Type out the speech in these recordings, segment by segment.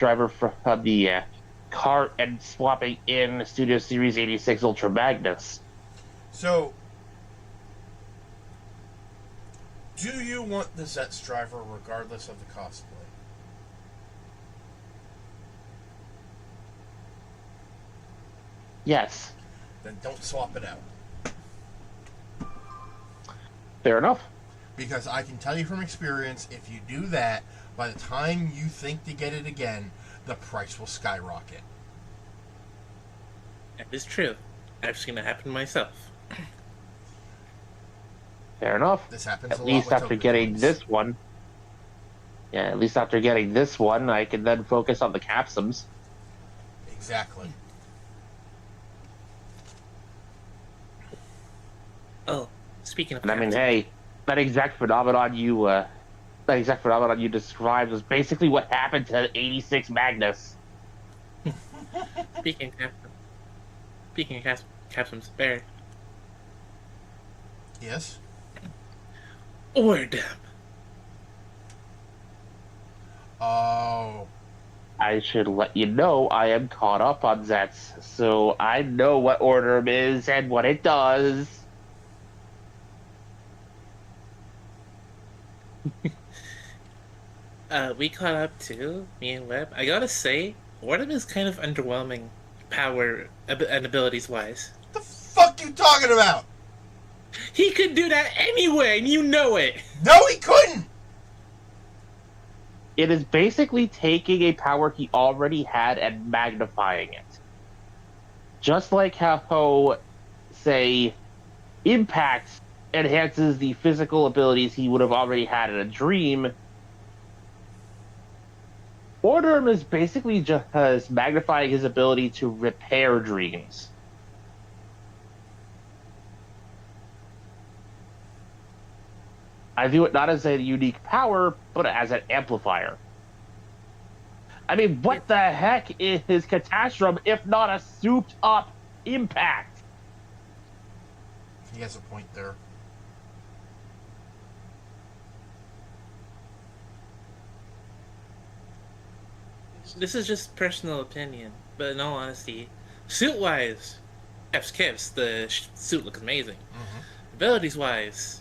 driver from the cart and swapping in Studio Series 86 Ultra Magnus. So, do you want the Zets driver regardless of the cosplay? Yes, Then don't swap it out. fair enough. Because I can tell you from experience, if you do that, by the time you think to get it again, the price will skyrocket. That is true. I've seen it happen myself. Fair enough. This happens At a lot least with after token getting coins. this one. Yeah, at least after getting this one, I can then focus on the capsums. Exactly. Oh, speaking of And I mean, captain, hey, that exact phenomenon you described was basically what happened to 86 Magnus. speaking of captain, speaking of captain's bear, Yes? or them. Oh. I should let you know I am caught up on Zets, so I know what Order is and what it does. We caught up too, me and Webb. I gotta say, Wardham is kind of underwhelming, power and abilities wise. What the fuck you talking about? He could do that anyway, and you know it. No, he couldn't! It is basically taking a power he already had and magnifying it. Just like how say, Impact enhances the physical abilities he would have already had in a dream. Order is basically just magnifying his ability to repair dreams. I view it not as a unique power, but as an amplifier. I mean, what the heck is Catastrophe if not a souped up impact? He has a point there. This is just personal opinion, but in all honesty, suit-wise, Kev's the suit looks amazing. Mm-hmm. Abilities-wise,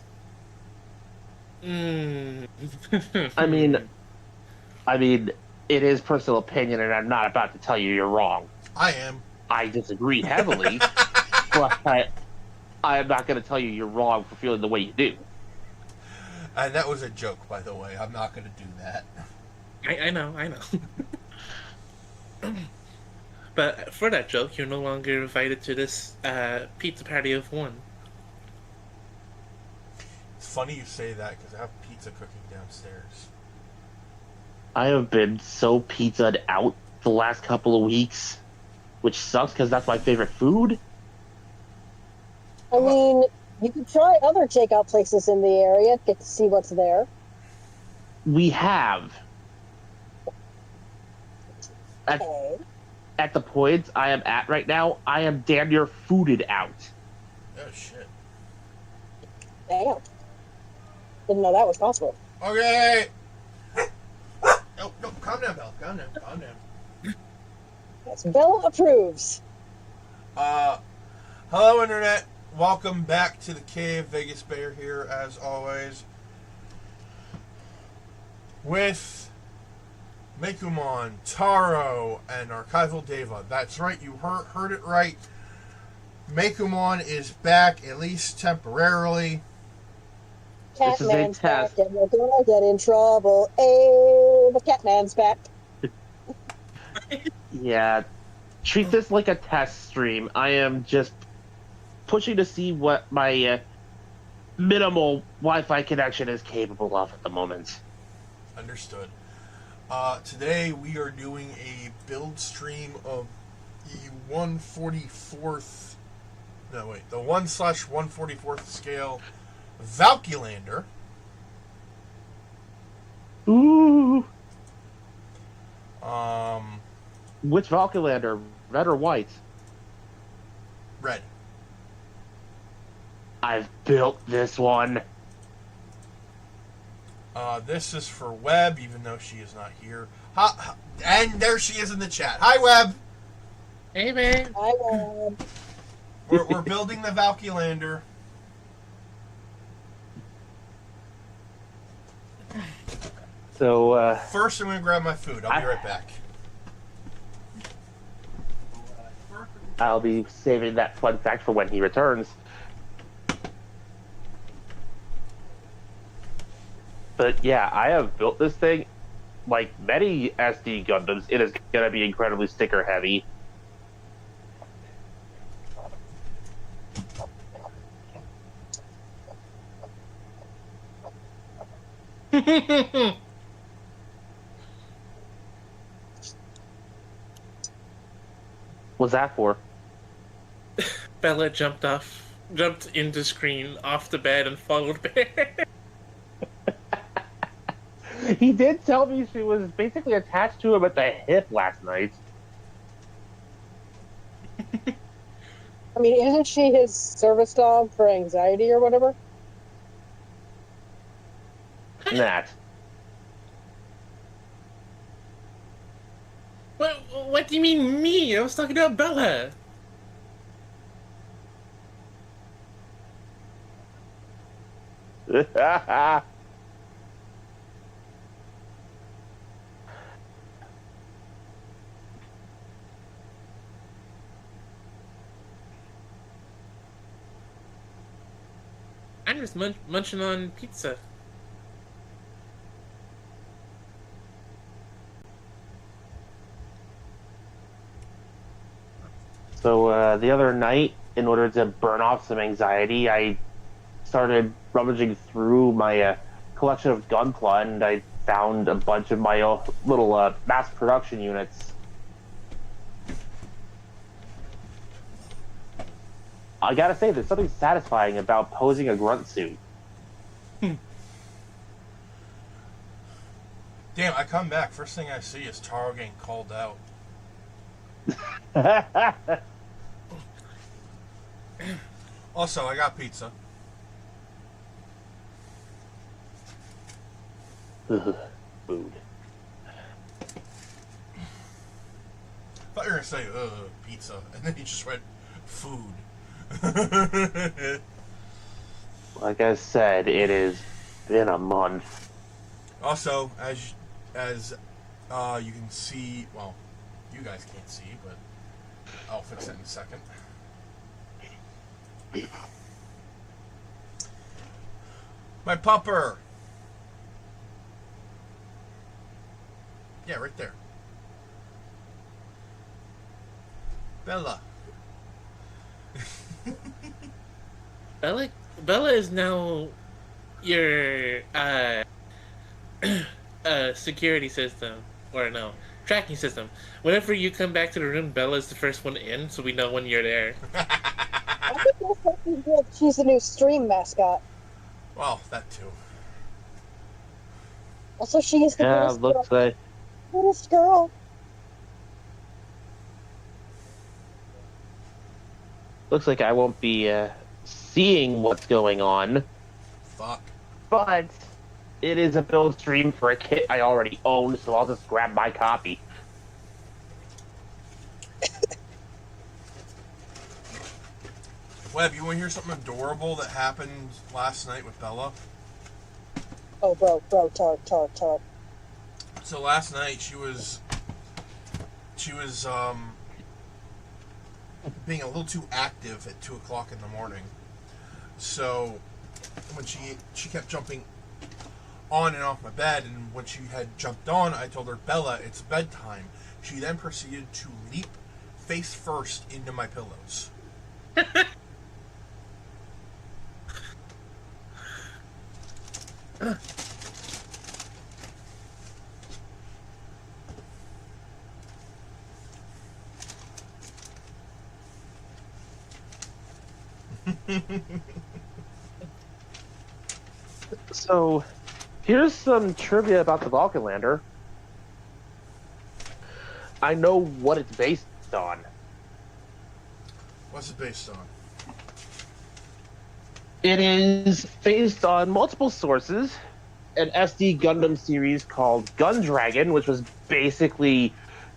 I mean, I mean, it is personal opinion, and I'm not about to tell you you're wrong. I am. I disagree heavily, but I am not going to tell you you're wrong for feeling the way you do. And that was a joke, by the way. I'm not going to do that. I know. But for that joke, you're no longer invited to this pizza party of one. It's funny you say that because I have pizza cooking downstairs. I have been so pizzaed out the last couple of weeks, which sucks because that's my favorite food. I mean, you could try other takeout places in the area, get to see what's there. We have. Okay. At the point I am at right now, I am damn near fooded out. Oh, shit. Damn. Didn't know that was possible. Okay! No, calm down, Belle. Calm down. Yes, Bella approves. Hello, Internet. Welcome back to the cave. Vegas Bear here, as always. With Mekumon, Taro, and Archival Deva. That's right, you heard it right. Mekumon is back, at least temporarily. This is a Catman's back, test. and we're gonna get in trouble. Hey, the Catman's back. Yeah, treat this like a test stream. I am just pushing to see what my minimal Wi-Fi connection is capable of at the moment. Understood. Today we are doing a build stream of the 1/44th. No, wait, the 1/144th scale Valkylander. Ooh, Which which Valkylander, red or white? red. I've built this one. This is for Webb, even though she is not here. And there she is in the chat. Hi, Web. Hey, man. I will. We're building the Valkylander. So, First, I'm going to grab my food. I'll be right back. I'll be saving that fun fact for when he returns. But yeah, I have built this thing. Like many SD Gundams, it is going to be incredibly sticker heavy. What's that for? Bella jumped into screen off the bed and followed Bear. He did tell me she was basically attached to him at the hip last night. I mean, isn't she his service dog for anxiety or whatever? That. What do you mean me? I was talking about Bella. I'm just munching on pizza. So the other night, in order to burn off some anxiety, I started rummaging through my collection of Gunpla, and I found a bunch of my little mass production units. I gotta say, there's something satisfying about posing a grunt suit. Damn, I come back. First thing I see is Taro getting called out. Also, I got pizza. Food. I thought you were going to say, pizza. And then you just went, food. Like I said, it has been a month. Also, as you can see, well, you guys can't see, but I'll fix that in a second. My pupper. Yeah, right there. Bella. Bella is now your security system, or no, tracking system. Whenever you come back to the room, Bella is the first one in, so we know when you're there. I think that's something good. She's the new stream mascot. Well, that too. Also, she is the coolest looks girl. like Coolest girl. looks like I won't be seeing what's going on. Fuck. But it is a build stream for a kit I already own, so I'll just grab my copy. Web, you want to hear something adorable that happened last night with Bella? Oh, bro, talk. So last night she was being a little too active at 2 o'clock in the morning. So when she kept jumping on and off my bed, and when she had jumped on, I told her, Bella, it's bedtime. She then proceeded to leap face first into my pillows. So, here's some trivia about the Valkylander. I know what it's based on. What's it based on? It is based on multiple sources, an SD Gundam series called Gundragon, which was basically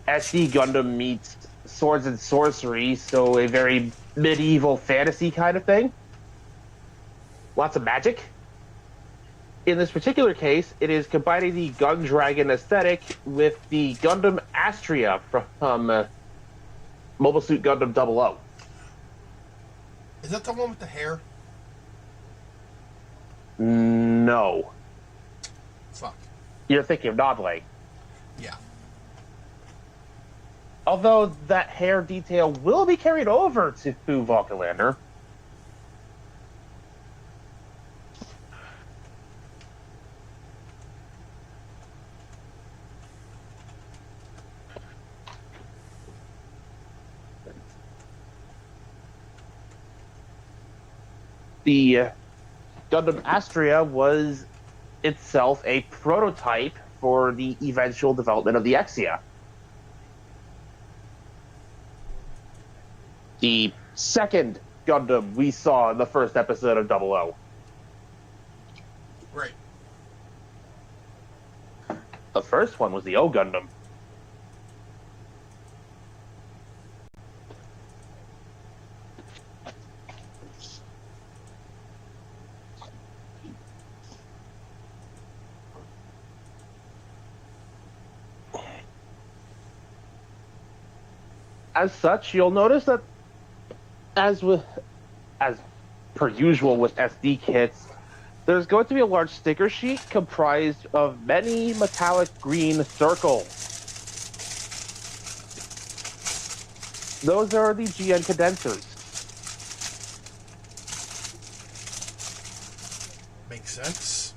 SD Gundam meets swords and sorcery, so a very medieval fantasy kind of thing. Lots of magic. In this particular case, it is combining the Gundragon aesthetic with the Gundam Astria from Mobile Suit Gundam 00. Is that the one with the hair? No. Fuck. You're thinking of Nodley. Yeah. Although that hair detail will be carried over to Valkylander. The Gundam Astria was itself a prototype for the eventual development of the Exia. The second Gundam we saw in the first episode of 00. Right. The first one was the O Gundam. As such, you'll notice that as per usual with SD kits, there's going to be a large sticker sheet comprised of many metallic green circles. Those are the GN condensers. Makes sense.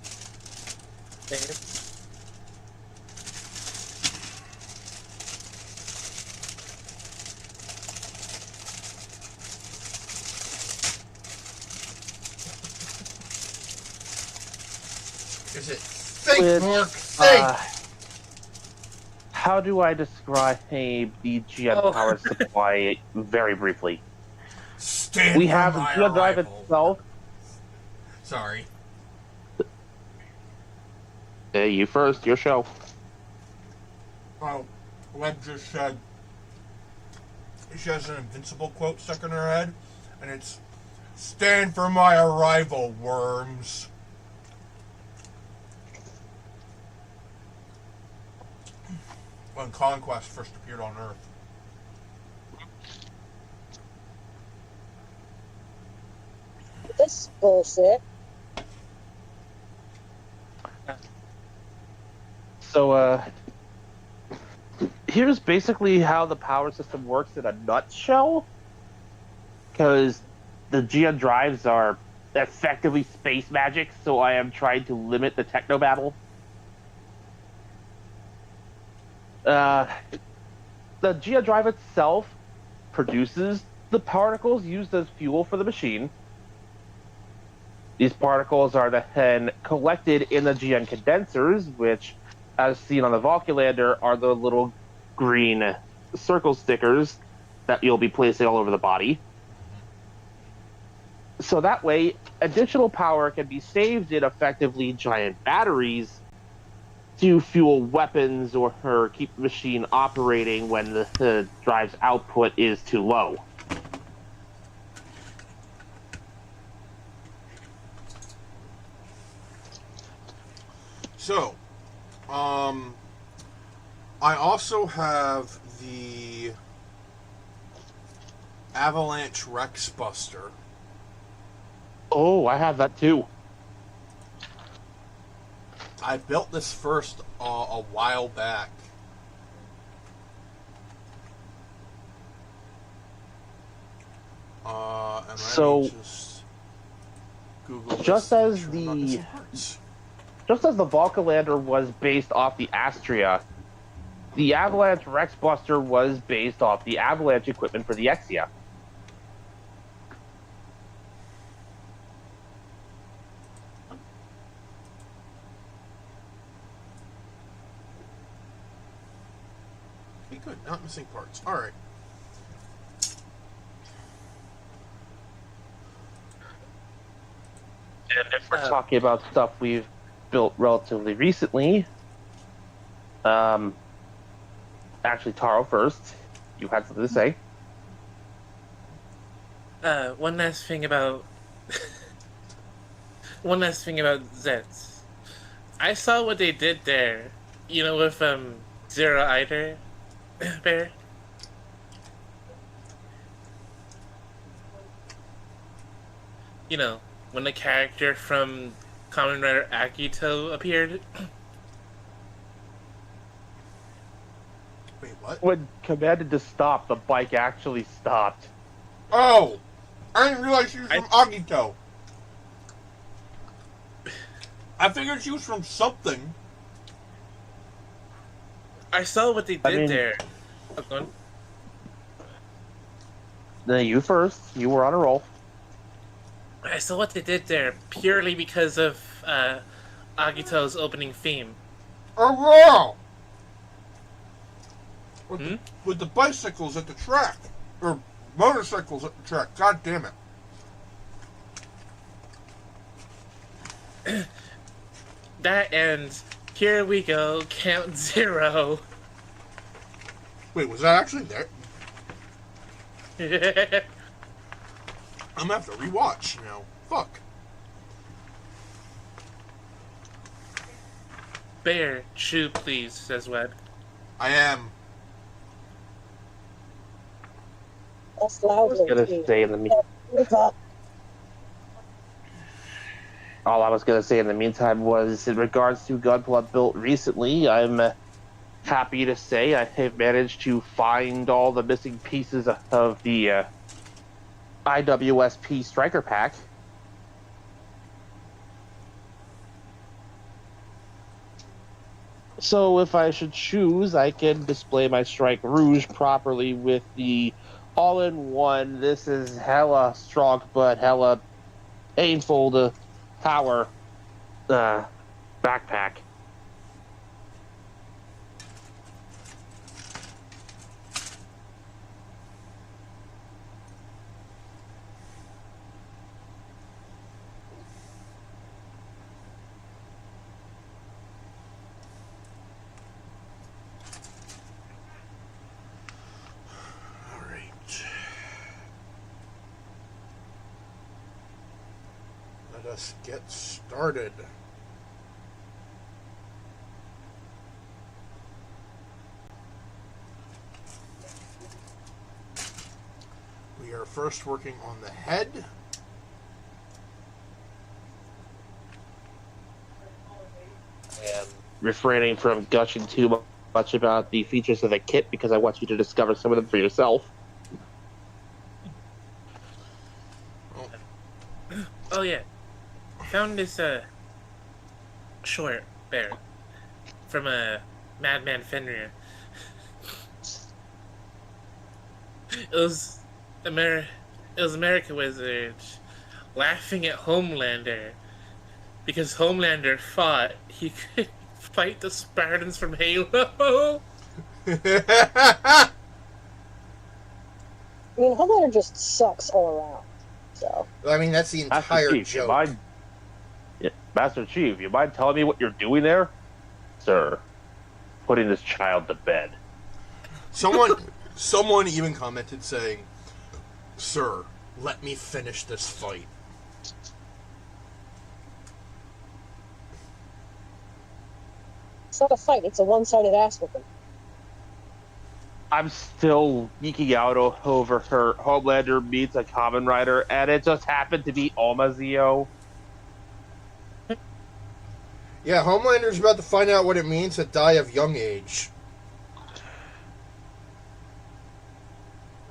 Is it think, Mark? Think! How do I describe the GN power supply very briefly? Stand We for have the my GN drive arrival. itself. Sorry. You first, your show. Oh, Web just said she has an Invincible quote stuck in her head, and it's "Stand for my arrival, worms." When Conquest first appeared on Earth. This bullshit. So, here's basically how the power system works in a nutshell. Because the GN drives are effectively space magic, so I am trying to limit the techno battle. The GN drive itself produces the particles used as fuel for the machine. These particles are then collected in the GN condensers, which, as seen on the Valkylander, are the little green circle stickers that you'll be placing all over the body. So that way, additional power can be saved in effectively giant batteries to fuel weapons or keep the machine operating when the drive's output is too low. So, I also have the Avalanche Rex Buster. Oh, I have that too. I built this first a while back. And So, just Google just this to as make sure I'm not missing the parts. just as the Valkylander was based off the Astria, the Avalanche Rex Buster was based off the Avalanche equipment for the Exia. Okay, good. Not missing parts. All right. And if we're talking about stuff we've built relatively recently. Actually, Taro first. You had something to say. One last thing about one last thing about Zets. I saw what they did there. You know, with Zero Eider Bear. You know, when the character from Kamen Rider Akito appeared. Wait, what? When commanded to stop, the bike actually stopped. Oh! I didn't realize she was from Agito. I figured she was from something. I saw what they did there. Oh, go on. Then you first. You were on a roll. I saw what they did there purely because of Agito's opening theme. Oh, wow! With the bicycles at the track. Or motorcycles at the track. God damn it. That and here we go, count 0. Wait, was that actually there? I'm gonna have to rewatch now. Fuck. Bear, chew please, says Webb. I am. That's I was loudly. gonna say in the all I was gonna say in the meantime was in regards to Gunpla built recently. I'm happy to say I have managed to find all the missing pieces of the IWSP Striker Pack. So if I should choose, I can display my Strike Rouge properly with the all-in-one. This is hella strong, but hella painful to power backpack. Let us get started. We are first working on the head. And refraining from gushing too much about the features of the kit because I want you to discover some of them for yourself. Oh yeah. Found this short bear from a Madman Fenrir. It was America Wizard laughing at Homelander because Homelander thought he could fight the Spartans from Halo. I mean, Homelander just sucks all around. So. I mean, that's the entire Chief, joke. Master Chief, you mind telling me what you're doing there? Sir, putting this child to bed. Someone even commented saying, "Sir, let me finish this fight." It's not a fight, it's a one-sided ass whooping. I'm still geeking out over her Homelander meets a Kamen Rider, and it just happened to be Omazeo. Yeah, Homelander's about to find out what it means to die of young age.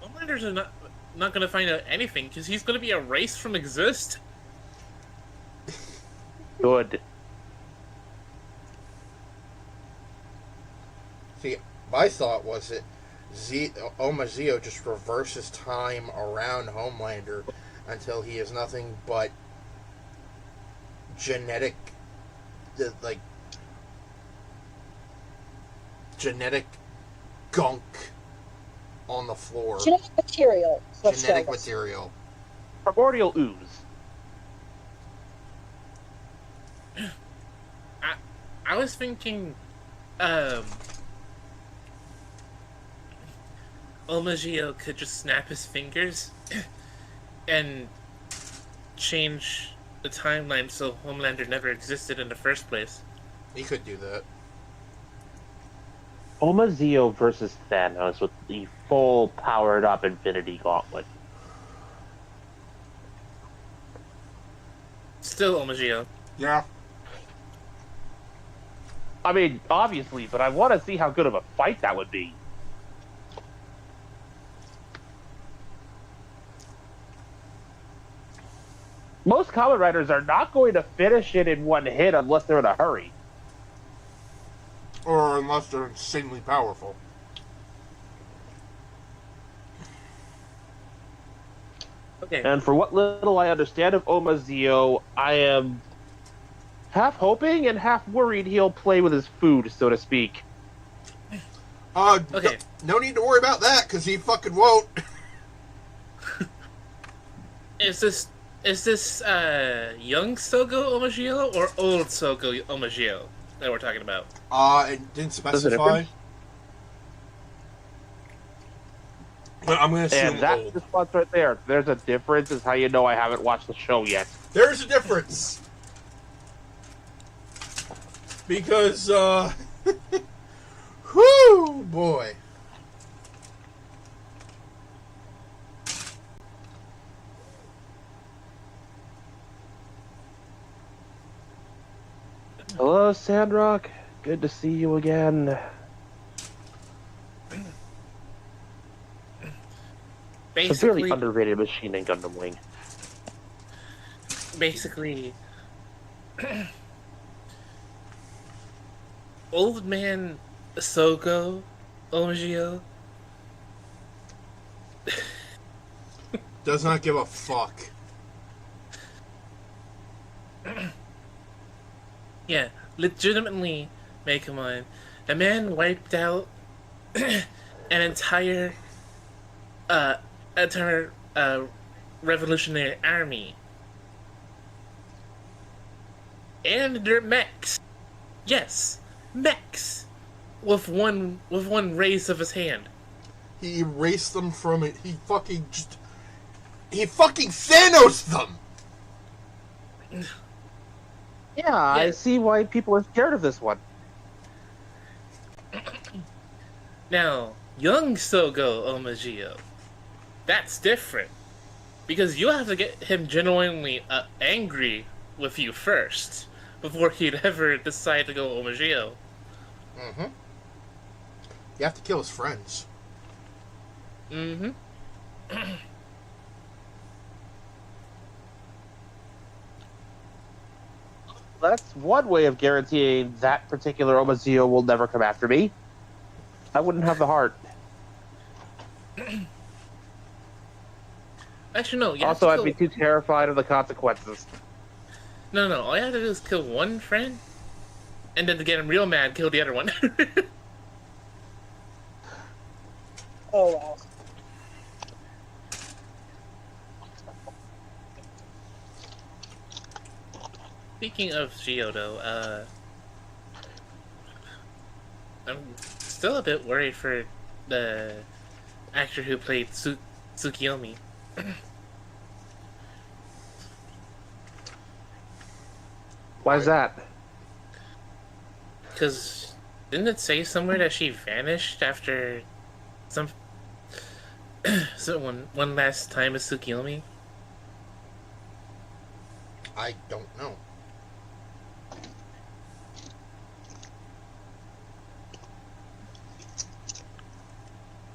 Homelander's not going to find out anything because he's going to be erased from exist. Good. See, my thought was that Omazeo just reverses time around Homelander until he is nothing but genetic gunk on the floor. Genetic material. Genetic material. Primordial ooze. I was thinking, Omagio could just snap his fingers and change the timeline so Homelander never existed in the first place. He could do that. Omazeo versus Thanos with the full powered up Infinity Gauntlet. Still Omagio. Yeah. I mean, obviously, but I want to see how good of a fight that would be. Most Kamen Riders are not going to finish it in one hit unless they're in a hurry. Or unless they're insanely powerful. Okay. And for what little I understand of Omazeo, I am half hoping and half worried he'll play with his food, so to speak. Okay. No need to worry about that, because he fucking won't. Is this young Sogo Omagio or old Sogo Omagio that we're talking about? It didn't Does it specify. difference? But I'm going to assume And that's old. the spot right there. There's a difference, is how you know I haven't watched the show yet. There's a difference. Because, whoo, boy. Hello, Sandrock. Good to see you again. Severely Basically, underrated machine and Gundam Wing. basically, old man Sogo Omagio Does not give a fuck. yeah, legitimately make him on. The man wiped out an entire revolutionary army. And they're mechs. Yes, mechs. With one raise of his hand. He erased them from it. He fucking Thanos them! Yeah, I see why people are scared of this one. Now, young Sogo Omagio, that's different. Because you have to get him genuinely angry with you first, before he'd ever decide to go Omagio. Mm-hmm. You have to kill his friends. Mm-hmm. That's one way of guaranteeing that particular Omazeo will never come after me. I wouldn't have the heart. Actually, no. You have Also, to I'd kill... be too terrified of the consequences. No. All you have to do is kill one friend, and then to get him real mad, kill the other one. Oh, wow. Speaking of Giotto, I'm still a bit worried for the actor who played Tsukiyomi. Why is that? Because didn't it say somewhere that she vanished after some one last time with Tsukiyomi? I don't know.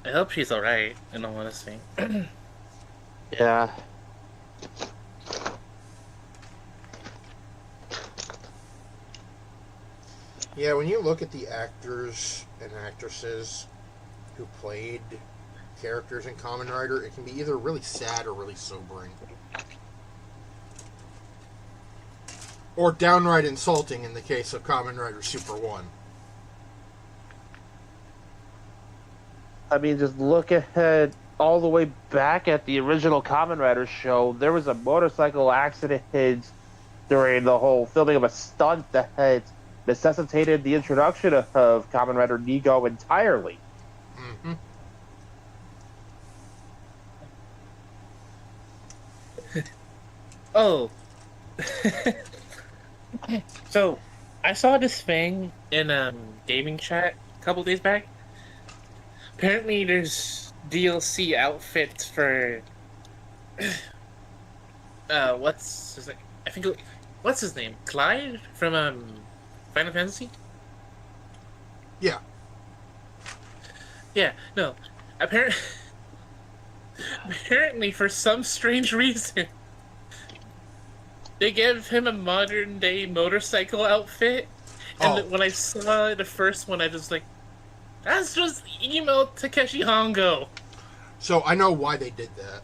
I hope she's alright, in all honesty. Yeah. Yeah, when you look at the actors and actresses who played characters in Kamen Rider, it can be either really sad or really sobering. Or downright insulting in the case of Kamen Rider Super 1. I mean, just look ahead all the way back at the original Kamen Rider show. There was a motorcycle accident during the whole filming of a stunt that necessitated the introduction of Kamen Rider Nego entirely. Mm-hmm. Oh. So, I saw this thing in gaming chat a couple days back. Apparently, there's DLC outfits for what's his name? I think what's his name? Clyde from Final Fantasy. Yeah. Yeah, no. Apparently, apparently, for some strange reason, they gave him a modern day motorcycle outfit. And Oh. when I saw the first one, I just like, that's just emo Takeshi Hongo. So I know why they did that.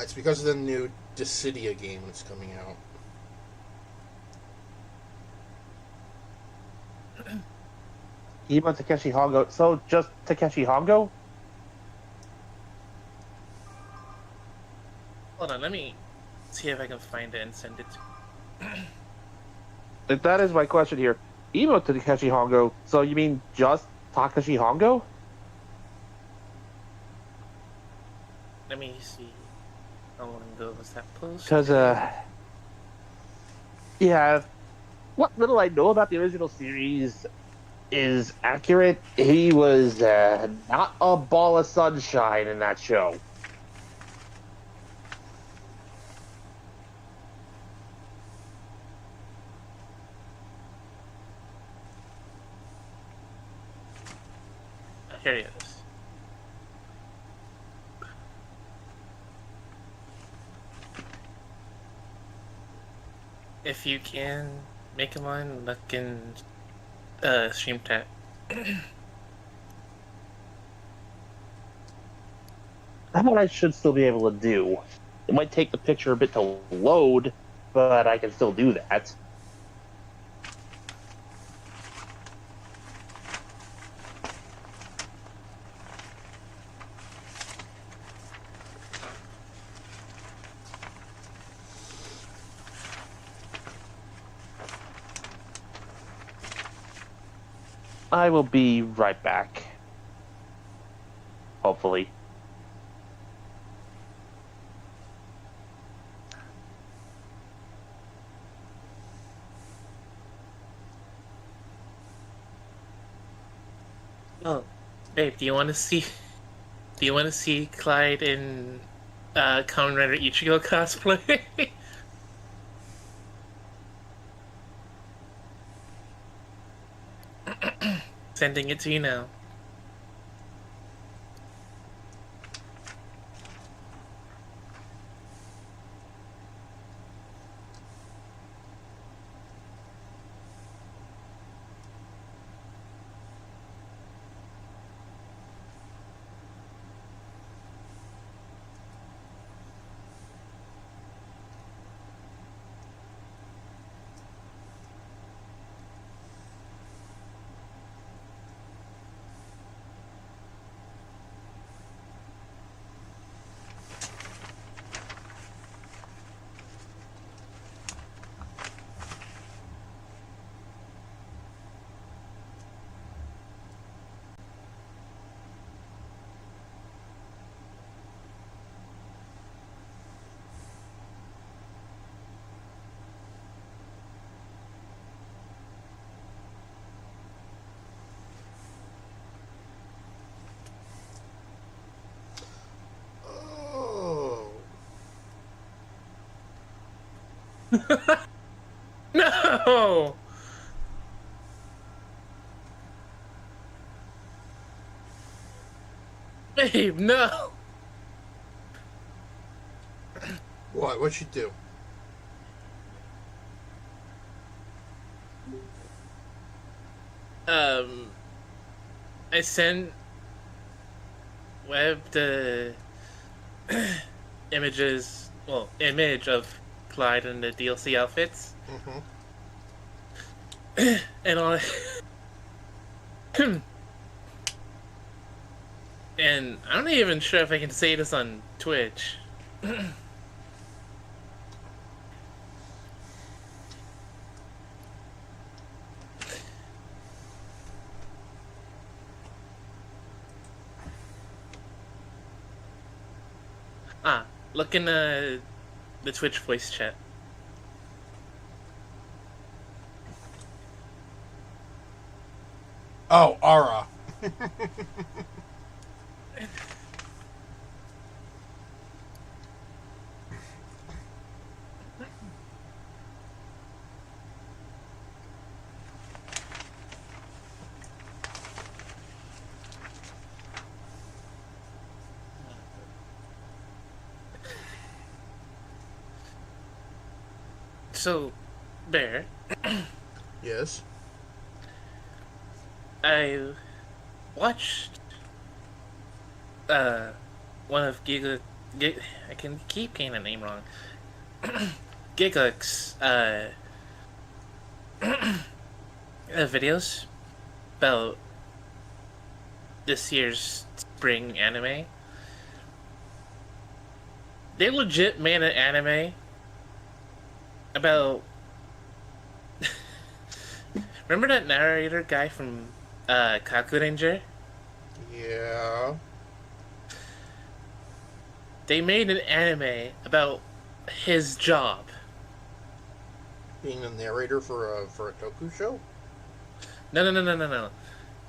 It's because of the new Dissidia game that's coming out. Emo Takeshi Hongo. So just Takeshi Hongo? Hold on, let me see if I can find it and send it. That is my question here. Emo Takeshi Hongo. So you mean just Takashi Hongo? Let me see. How long ago was that post? Because, yeah, what little I know about the original series is accurate. He was not a ball of sunshine in that show. Here it is. If you can make him on, look in stream chat. That I should still be able to do. It might take the picture a bit to load, but I can still do that. I will be right back. Hopefully. Oh, babe, do you want to see? Do you want to see Clyde in Kamen Rider Ichigo cosplay? Sending it to you now. Oh. No! Babe, no! What? What'd you do? I sent Web the image of Clyde in the DLC outfits. Mm-hmm. And all and I'm not even sure if I can say this on Twitch. Look in the Twitch voice chat. Oh, Ara. So, Bear, Yes. I watched one of I can keep getting the name wrong. Gigux videos about this year's spring anime. They legit made an anime about. Remember that narrator guy from Kakuranger? Yeah. They made an anime about his job. Being a narrator for a Toku show? No.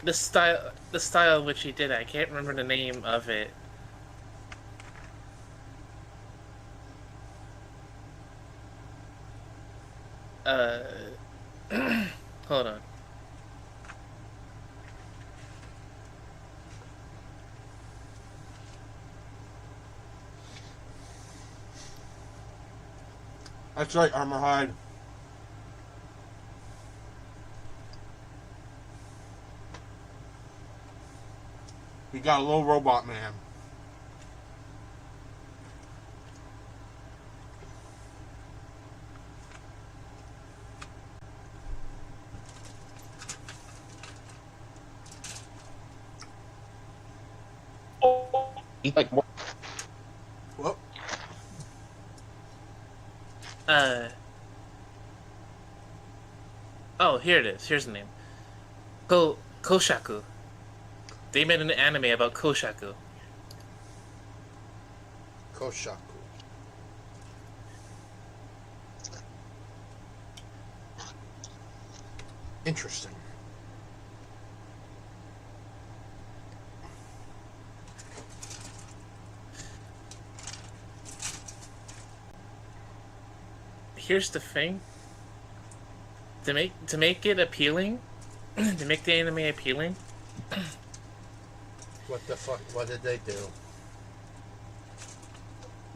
The style which he did, I can't remember the name of it. Hold on. That's right, Armor Hide. We got a little robot man. He's like, more. Whoop. Oh, here it is. Here's the name. Koshaku. They made an anime about Koshaku. Koshaku. Interesting. Here's the thing. To make it appealing, to make the anime appealing, What the fuck? What did they do?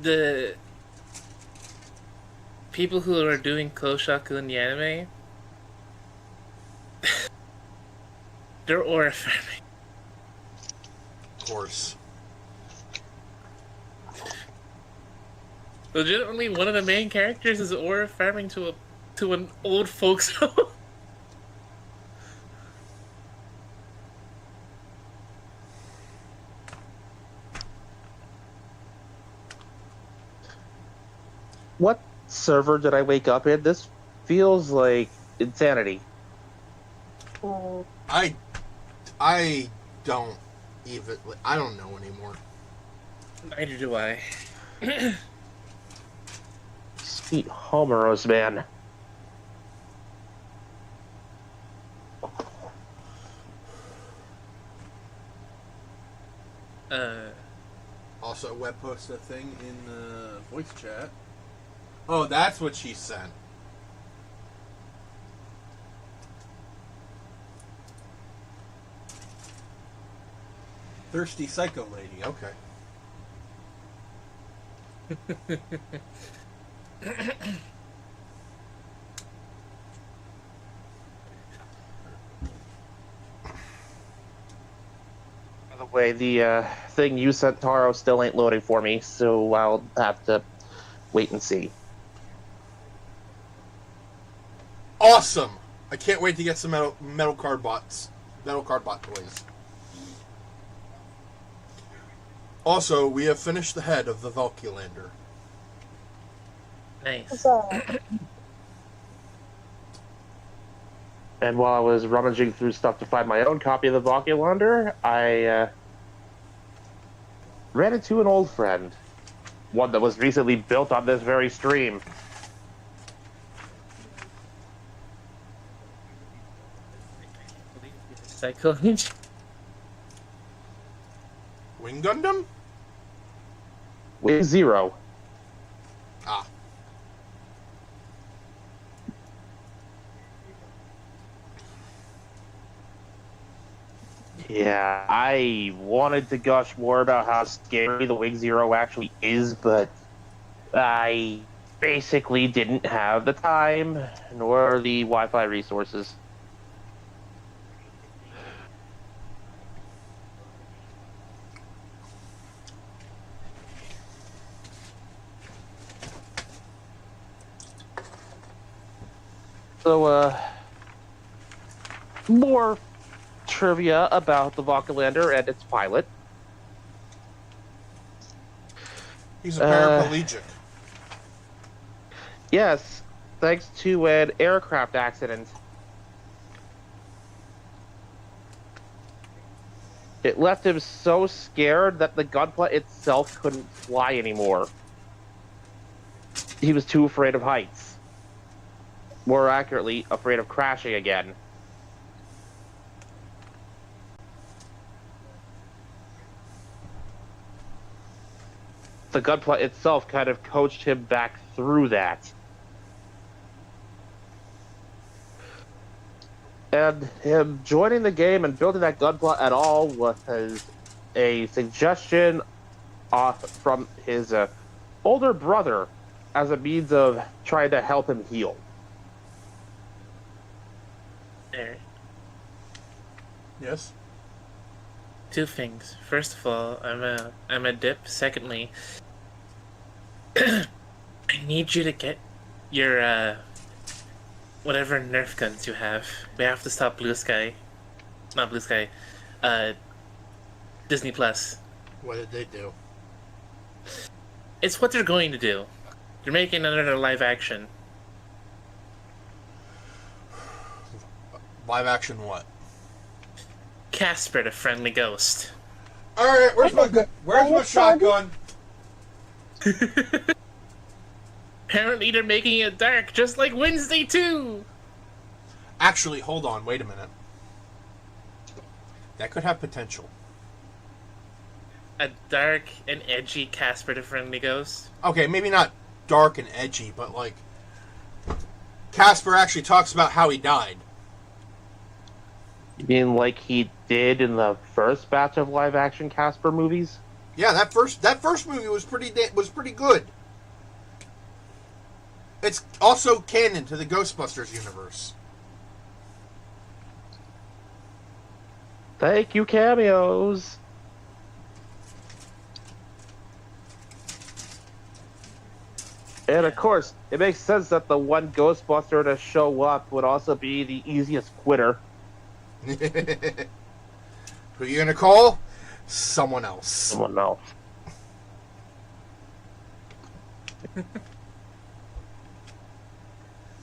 the people who are doing Koshaku in the anime, they're aura farming. Of course. Legitimately, one of the main characters is aura farming to an old folks home. What server did I wake up in? This feels like insanity. Mm. I don't even. I don't know anymore. Neither do I. Sweet Homeros, man. Also, web post a thing in the voice chat. Oh, that's what she sent. Thirsty psycho lady. Okay. By the way, the thing you sent, Taro, still ain't loading for me, so I'll have to wait and see. Awesome! I can't wait to get some metal card bots. Metal card bot toys. Also, we have finished the head of the Valkylander. Nice. So, And while I was rummaging through stuff to find my own copy of the Valkylander, I ran into an old friend. one that was recently built on this very stream. Psycho. Wing Gundam? Wing Zero. Ah. Yeah, I wanted to gush more about how scary the Wing Zero actually is, but I basically didn't have the time nor the Wi-Fi resources. So, more trivia about the Valkylander and its pilot. He's a paraplegic. Yes, thanks to an aircraft accident. It left him so scared that the gunpla itself couldn't fly anymore. He was too afraid of heights. More accurately, afraid of crashing again. The gunpla itself kind of coached him back through that. And him joining the game and building that gunpla at all was a suggestion from his older brother as a means of trying to help him heal. There. Yes. Two things. First of all, I'm a dip. Secondly, I need you to get your whatever Nerf guns you have. We have to stop Blue Sky. Not Blue Sky. Disney Plus. What did they do? It's what they're going to do. They're making another live action. Live action what? Casper the Friendly Ghost. Alright, where's my shotgun? Apparently they're making it dark, just like Wednesday 2! Actually, hold on, wait a minute. That could have potential. A dark and edgy Casper the Friendly Ghost? Okay, maybe not dark and edgy, but like... Casper actually talks about how he died. You mean like he did in the first batch of live-action Casper movies? Yeah, that first movie was pretty good. It's also canon to the Ghostbusters universe. Thank you, cameos. And of course, it makes sense that the one Ghostbuster to show up would also be the easiest quitter. Who you gonna call? Someone else. Someone else. But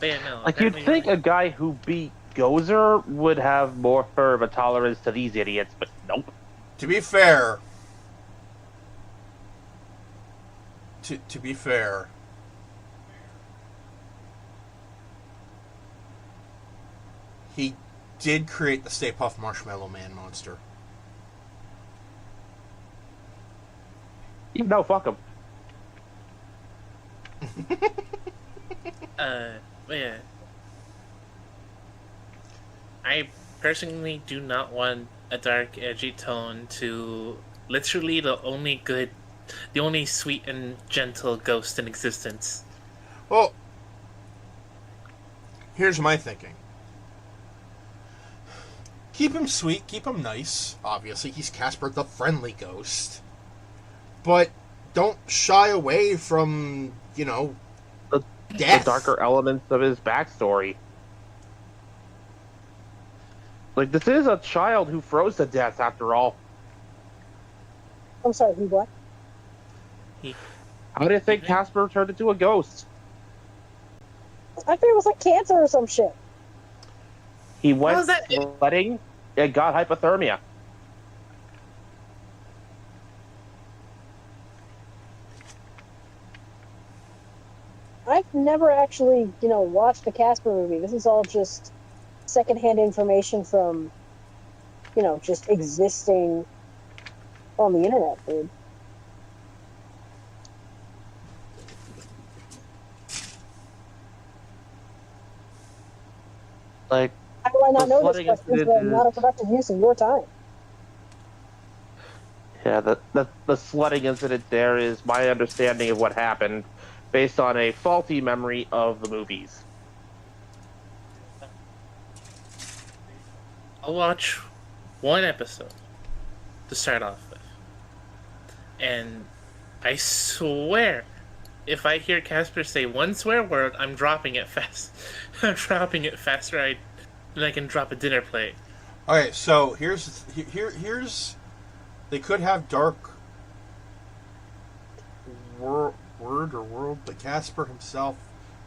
yeah, no. Like, you'd think a guy who beat Gozer would have more of a tolerance to these idiots, but nope. To be fair, he did create the Stay Puft Marshmallow Man monster. No, fuck him. Yeah. I personally do not want a dark, edgy tone to literally the only sweet and gentle ghost in existence. Well, here's my thinking. Keep him sweet, keep him nice. Obviously, he's Casper the Friendly Ghost. But don't shy away from, the darker elements of his backstory. Like, this is a child who froze to death, after all. I'm sorry, who what? How do you think Casper turned into a ghost? I think it was like cancer or some shit. He went sledding and got hypothermia. I've never actually, watched the Casper movie. This is all just secondhand information from, just existing on the internet, dude. Like, How do I the not know this flooding question? incident So is, not a productive use of your time. yeah, the sledding incident there is my understanding of what happened based on a faulty memory of the movies. I'll watch one episode to start off with, and I swear, if I hear Casper say one swear word, I'm dropping it fast. I'm dropping it faster than I can drop a dinner plate. Okay, so here's they could have dark world, but Casper himself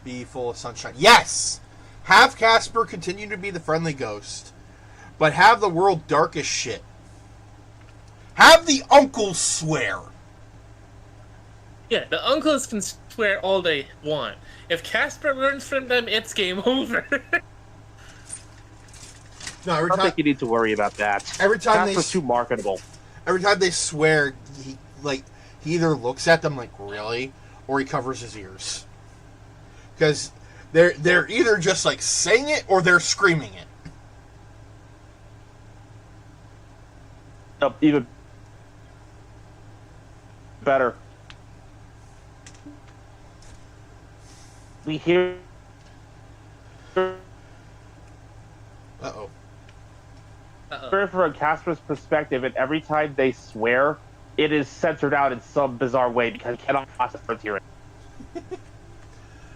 be full of sunshine. Yes, have Casper continue to be the friendly ghost, but have the world dark as shit. Have the uncles swear. Yeah, the uncles can swear all they want. If Casper learns from them, it's game over. No, I don't think you need to worry about that. every time Casper's too marketable. every time they swear, he either looks at them like really, or he covers his ears, because they're either just like saying it or they're screaming it. Even better. We hear Uh-oh. from Casper's perspective, and every time they swear, it is censored out in some bizarre way because it cannot process words hearing.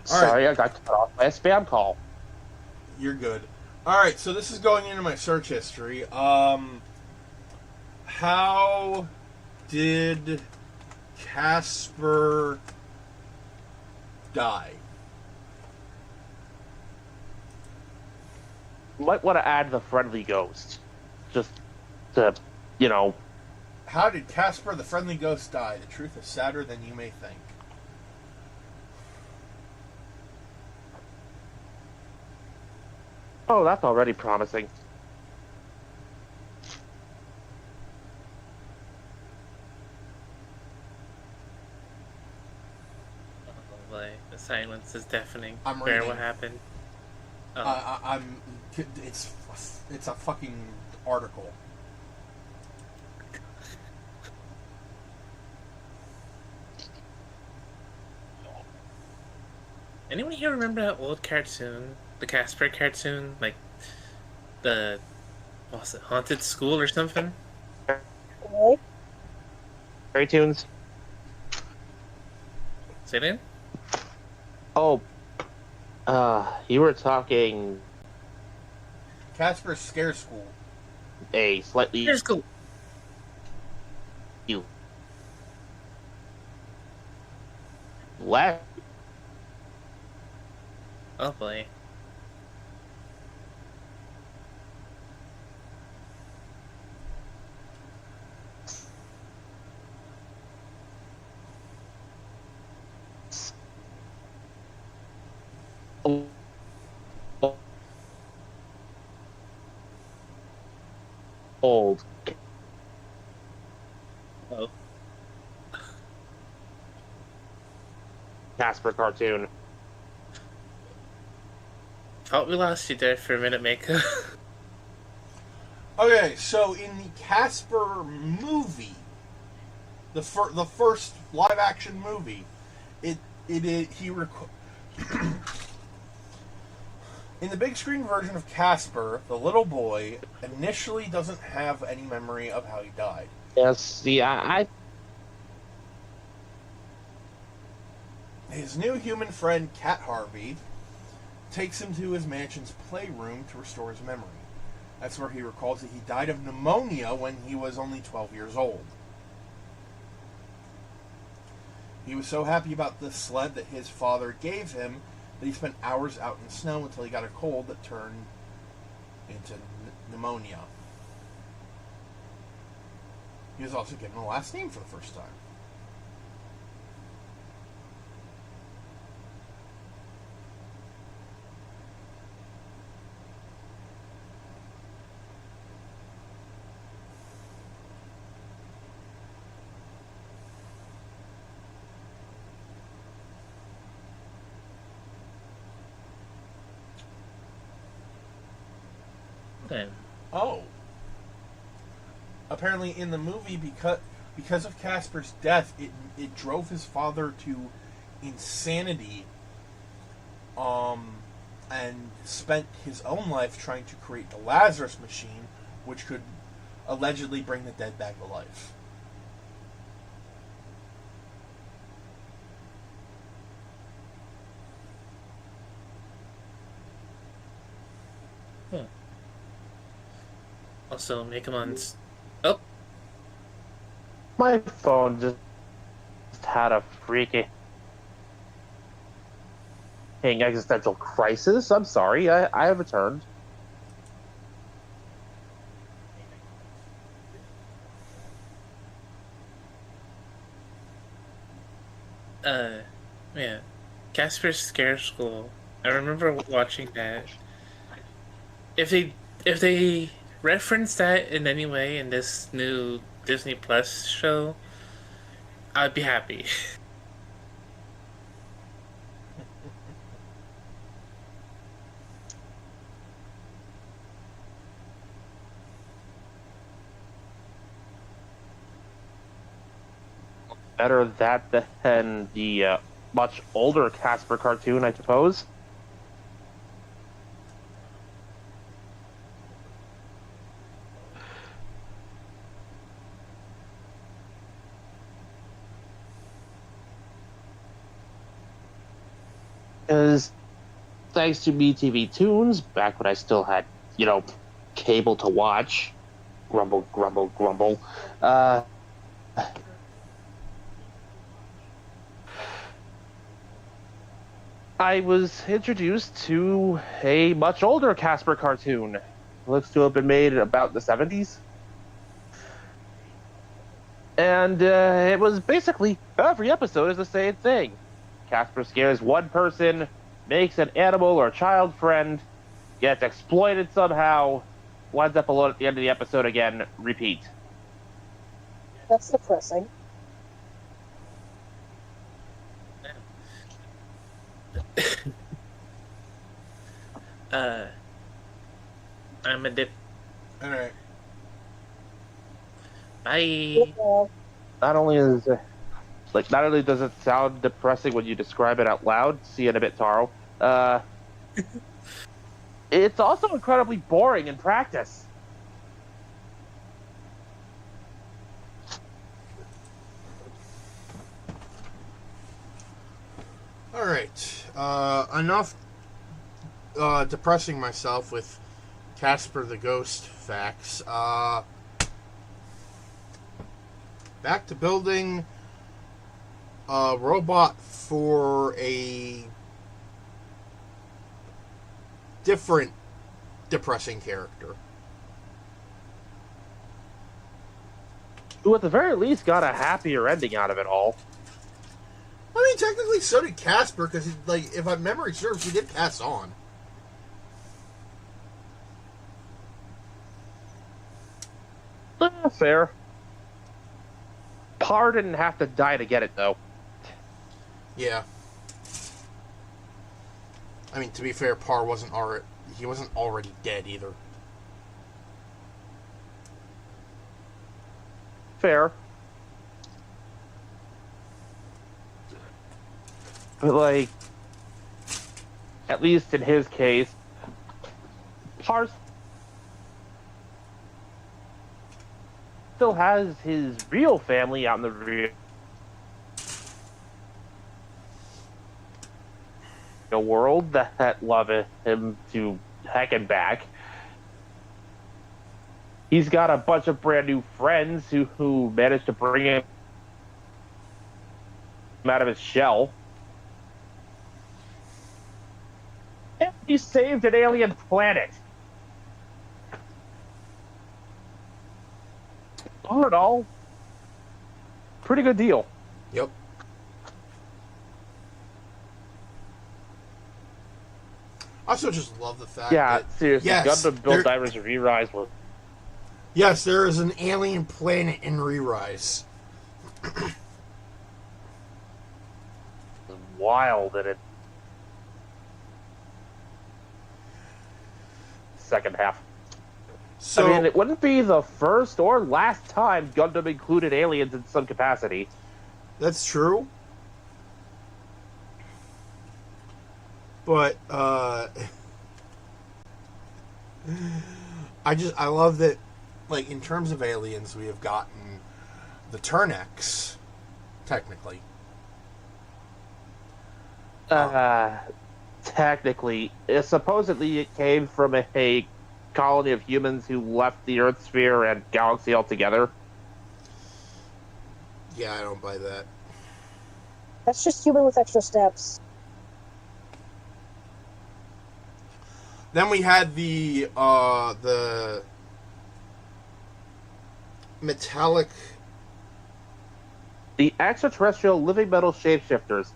Sorry, I got cut off by a spam call. You're good. All right, so this is going into my search history. How did Casper die? You might want to add the friendly ghost, just to, How did Casper the friendly ghost die? The truth is sadder than you may think. Oh, that's already promising. The silence is deafening. I'm Bear, reading. what happened? It's a fucking article. Anyone here remember that old cartoon? The Casper cartoon? Like, what was it, Haunted School or something? Really? Fairy tunes? Say it in? Oh, you were talking Casper's Scare School. a slightly Here's cool. less. Oh boy. Old. Oh. Casper cartoon. Thought we lost you there for a minute, Mako. Okay, so in the Casper movie, the first live action movie, in the big screen version of Casper, the little boy initially doesn't have any memory of how he died. Yes, see, I His new human friend, Cat Harvey, takes him to his mansion's playroom to restore his memory. That's where he recalls that he died of pneumonia when he was only 12 years old. He was so happy about the sled that his father gave him that he spent hours out in the snow until he got a cold that turned into pneumonia. He was also given a last name for the first time. Then. Oh. Apparently, in the movie, because of Casper's death, it drove his father to insanity. And spent his own life trying to create the Lazarus machine, which could allegedly bring the dead back to life. Also, Megumon's. Oh, My phone just had a freaking existential crisis. I'm sorry. I have returned. yeah. Casper's Scare School. I remember watching that. If they reference that in any way in this new Disney Plus show, I'd be happy. Better that than the much older Casper cartoon, I suppose. Because thanks to MeTV Tunes, back when I still had, cable to watch, grumble, grumble, grumble, I was introduced to a much older Casper cartoon. Looks to have been made about the 70s. And it was basically every episode is the same thing. Casper scares one person, makes an animal or child friend, gets exploited somehow, winds up alone at the end of the episode again, repeat. That's depressing. I'm a dip. Alright. Bye. Well, Not only does it sound depressing when you describe it out loud, see it a bit, Taro, it's also incredibly boring in practice. Alright. Enough depressing myself with Casper the Ghost facts. Back to building a robot for a different depressing character. Who at the very least got a happier ending out of it all. I mean, technically, so did Casper, because, if my memory serves, he did pass on. Fair. Parr didn't have to die to get it, though. Yeah. I mean, to be fair, Parr wasn't already dead either. Fair. But, at least in his case, Parr still has his real family out in the real world that love him to heck and back. He's got a bunch of brand new friends who managed to bring him out of his shell. And he saved an alien planet. All in all, pretty good deal. Yep. I also just love the fact that... Seriously, yes, Gundam Build Divers Re-Rise was... Yes, there is an alien planet in Re-Rise. wild in it. Second half. So, I mean, it wouldn't be the first or last time Gundam included aliens in some capacity. that's true. But, I love that, like, in terms of aliens, we have gotten the Turnex, technically. Technically, supposedly it came from a colony of humans who left the Earth sphere and galaxy altogether. Yeah, I don't buy that. That's just human with extra steps. Then we had the metallic. The extraterrestrial living metal shapeshifters,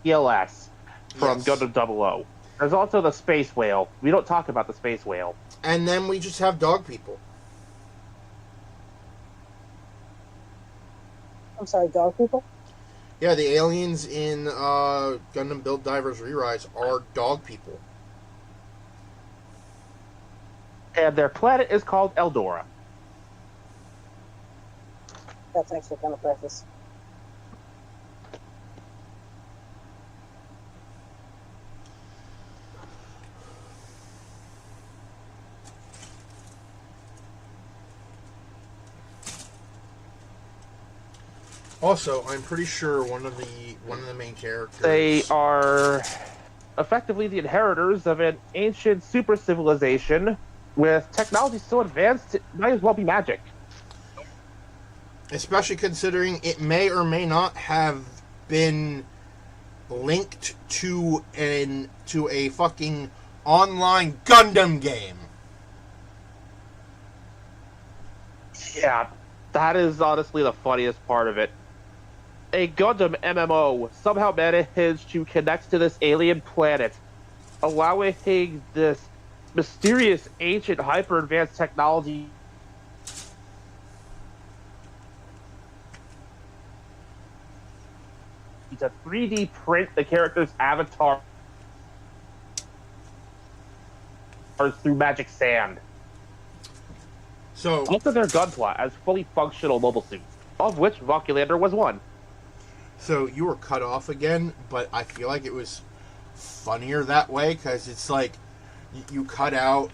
ELS, from Yes. Gundam 00. There's also the space whale. We don't talk about the space whale. And then we just have dog people. I'm sorry, dog people? Yeah, the aliens in Gundam Build Divers Re-Rise are dog people. And their planet is called Eldora. That's actually kind of precious. Also, I'm pretty sure one of the main characters. They are effectively the inheritors of an ancient super civilization with technology so advanced it might as well be magic. Especially considering it may or may not have been linked to a fucking online Gundam game. Yeah, that is honestly the funniest part of it. A Gundam MMO somehow managed to connect to this alien planet, allowing this mysterious, ancient, hyper-advanced technology to 3D print the character's avatar through magic sand. So, Also their gunpla as fully functional mobile suits, of which Valkylander was one. so you were cut off again, but I feel like it was funnier that way because it's like you cut out,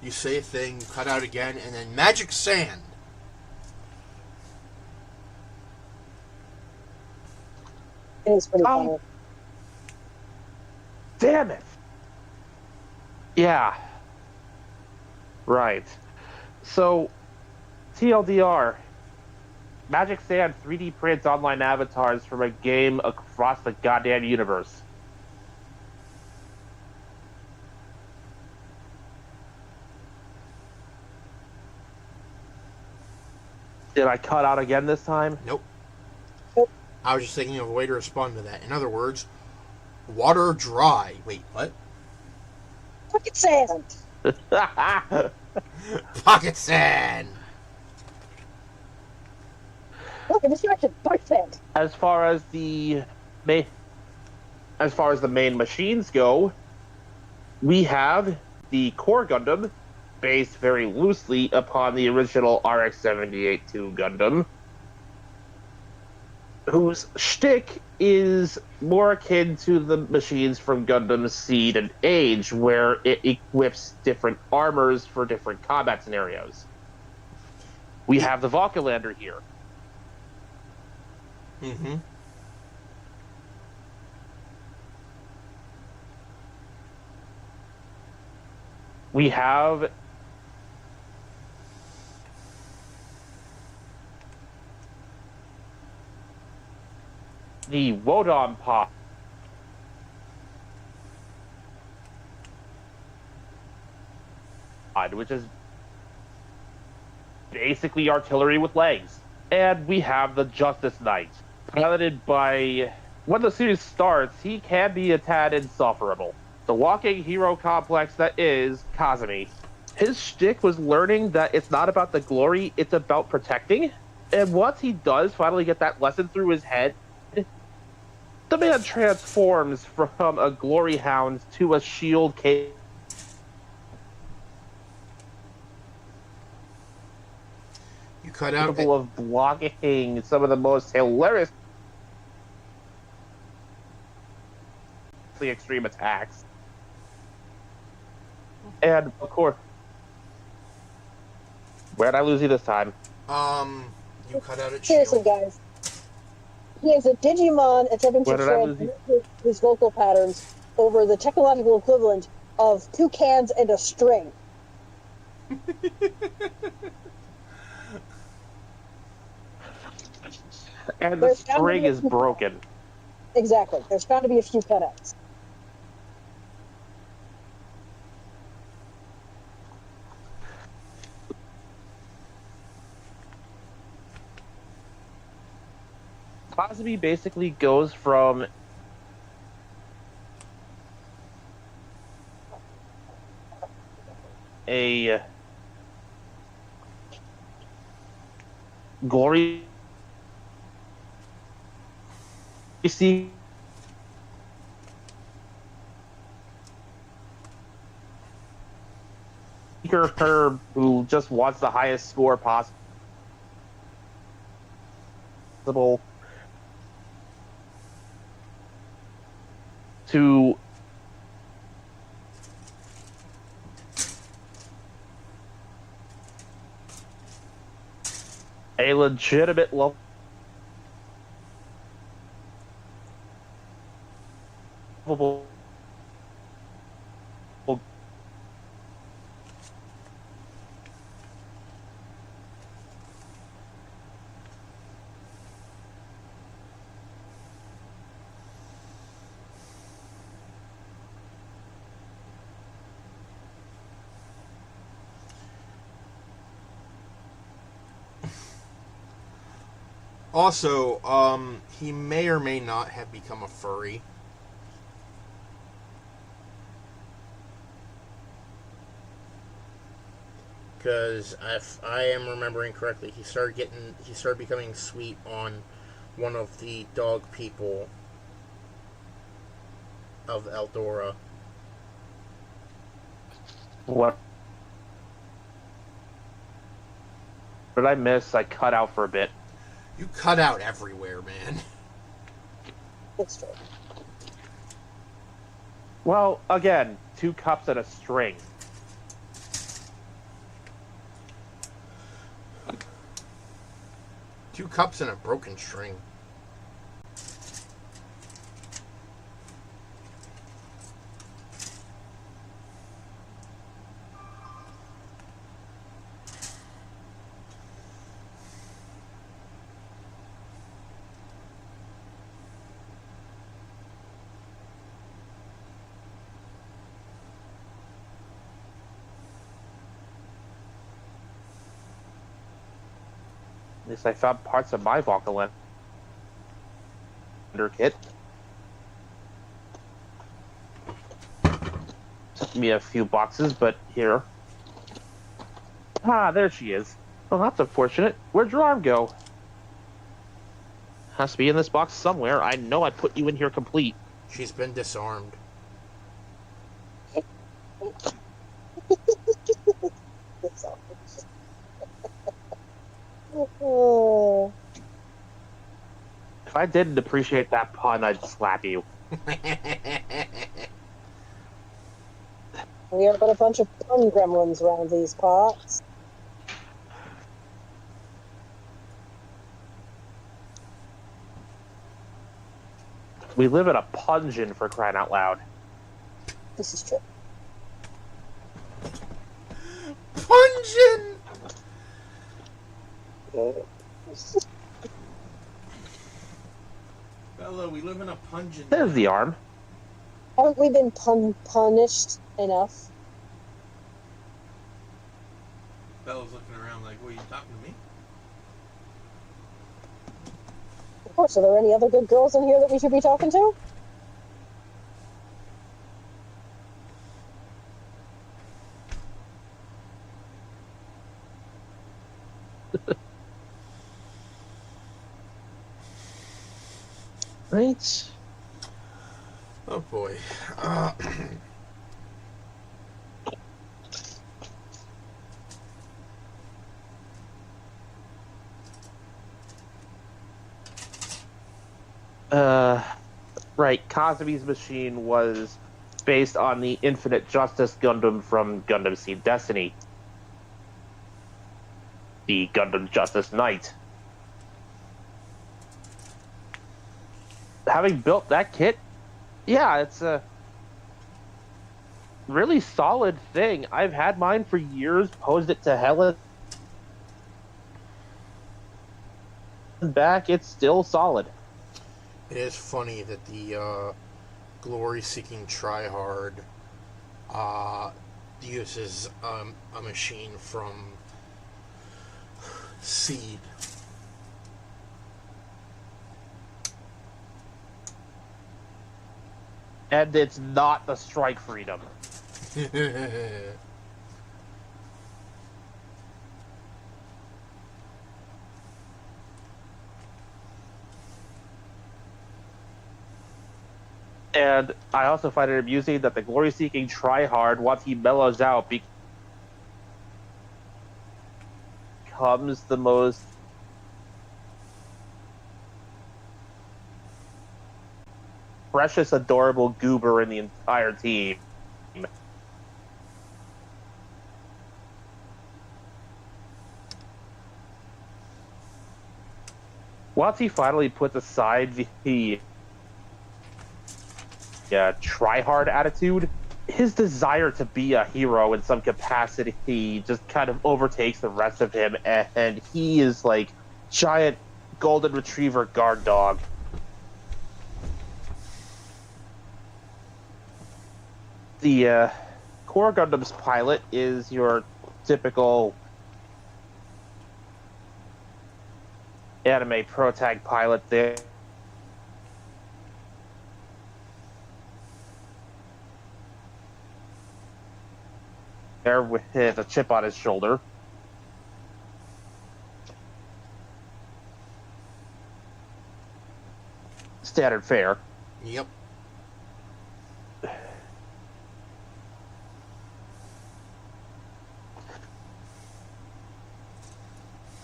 you say a thing, you cut out again, and then magic sand. It is pretty funny. Damn it! Yeah. Right. So, TLDR. Magic Sand 3D prints online avatars from a game across the goddamn universe. Did I cut out again this time? Nope. Nope. I was just thinking of a way to respond to that. In other words, water dry. Wait, what? Pocket sand! Pocket sand. Look, in this direction, pocket sand! As far as the main machines go, we have the Core Gundam, based very loosely upon the original RX-78-2 Gundam, whose shtick is more akin to the machines from Gundam Seed and Age, where it equips different armors for different combat scenarios. We have the Valkylander here. Mm-hmm. We have the Wodon Pod, which is basically artillery with legs. And we have the Justice Knight, piloted by... When the series starts, he can be a tad insufferable. The walking hero complex that is Kazumi. His shtick was learning that it's not about the glory, it's about protecting. And once he does finally get that lesson through his head, the man transforms from a glory hound to a shield cage. cut out capable of blocking some of the most hilarious extreme attacks. And of course, where'd I lose you this time? You cut out its Seriously, shield. guys. He is a Digimon attempting to Where did I lose transmit you? his vocal patterns over the technological equivalent of 2 cans and a string. And the There's bound to string be a is few broken. Exactly. There's bound to be a few cutouts. Cosby basically goes from a glory seeker who just wants the highest score possible to a legitimate level Also, he may or may not have become a furry. Because if I am remembering correctly, he started becoming sweet on one of the dog people of Eldora. What did I miss? I cut out for a bit. You cut out everywhere, man. It's true. Well, again, 2 cups and a string. Two cups and a broken string. At least I found parts of my Valkylander kit. Took me a few boxes, but here. Ah, there she is. Well, that's unfortunate. Where'd your arm go? Has to be in this box somewhere. I know I put you in here complete. She's been disarmed. Oh. If I didn't appreciate that pun, I'd slap you. We are but a bunch of pun gremlins around these parts. We live in a pungeon, for crying out loud. This is true. Pungent! Bella, we live in a pungent. There's the arm. Haven't we been punished enough? Bella's looking around like, what, are you talking to me? Of course, are there any other good girls in here that we should be talking to? Right? Oh boy. Uh, right. Kazumi's machine was based on the Infinite Justice Gundam from Gundam Seed Destiny, the Gundam Justice Knight. Having built that kit, yeah, it's a really solid thing. I've had mine for years, posed it to hell and back. It's still solid. It is funny that the glory-seeking tryhard uses a machine from Seed. And it's not the Strike Freedom. And I also find it amusing that the glory-seeking tryhard, once he mellows out, becomes the most precious, adorable goober in the entire team. Once he finally puts aside the try-hard attitude, his desire to be a hero in some capacity just kind of overtakes the rest of him, and he is like giant golden retriever guard dog. The Core Gundam's pilot is your typical anime protag pilot there. With a chip on his shoulder. Standard fare. Yep.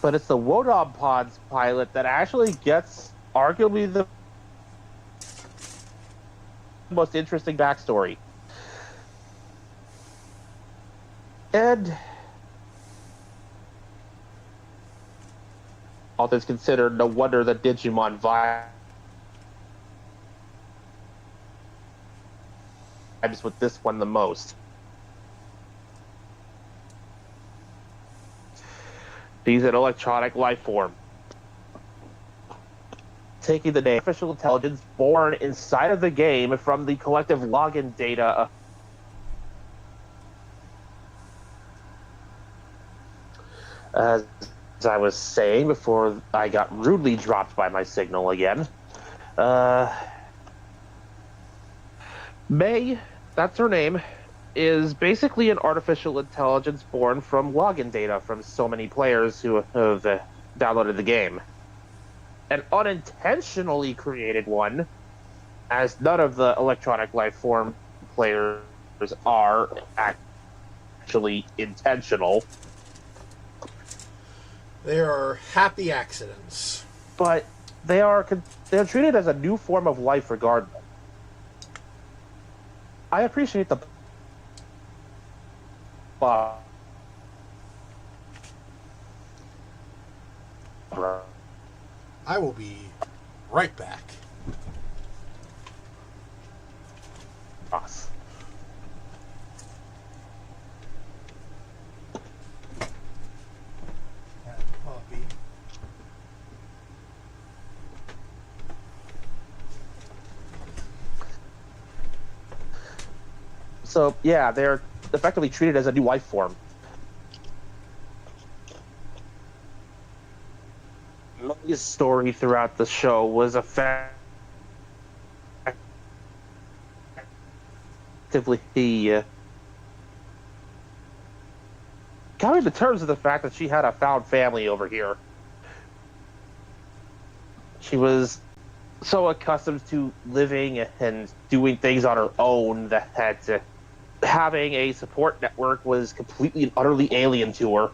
But it's the Wodom Pod's pilot that actually gets arguably the most interesting backstory. And all things considered, no wonder that Digimon vibes with this one the most. He's an electronic life form, taking the name artificial intelligence born inside of the game from the collective login data as I was saying before I got rudely dropped by my signal again. May, that's her name, is basically an artificial intelligence born from login data from so many players who have downloaded the game. An unintentionally created one, as none of the electronic life form players are actually intentional. They are happy accidents. But they're treated as a new form of life regardless. I appreciate the I will be right back. Us. So, yeah, they're effectively treated as a new life form. Millie's story throughout the show was effectively coming to terms with the fact that she had a found family over here. She was so accustomed to living and doing things on her own that having a support network was completely and utterly alien to her.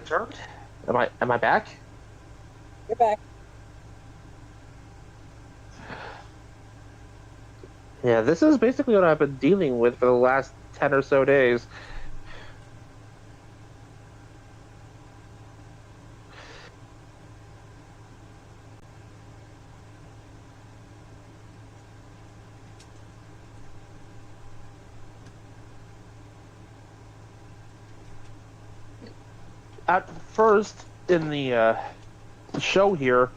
returned. Am I back? You're back. Yeah, this is basically what I've been dealing with for the last 10 or so days. At first, in the show here,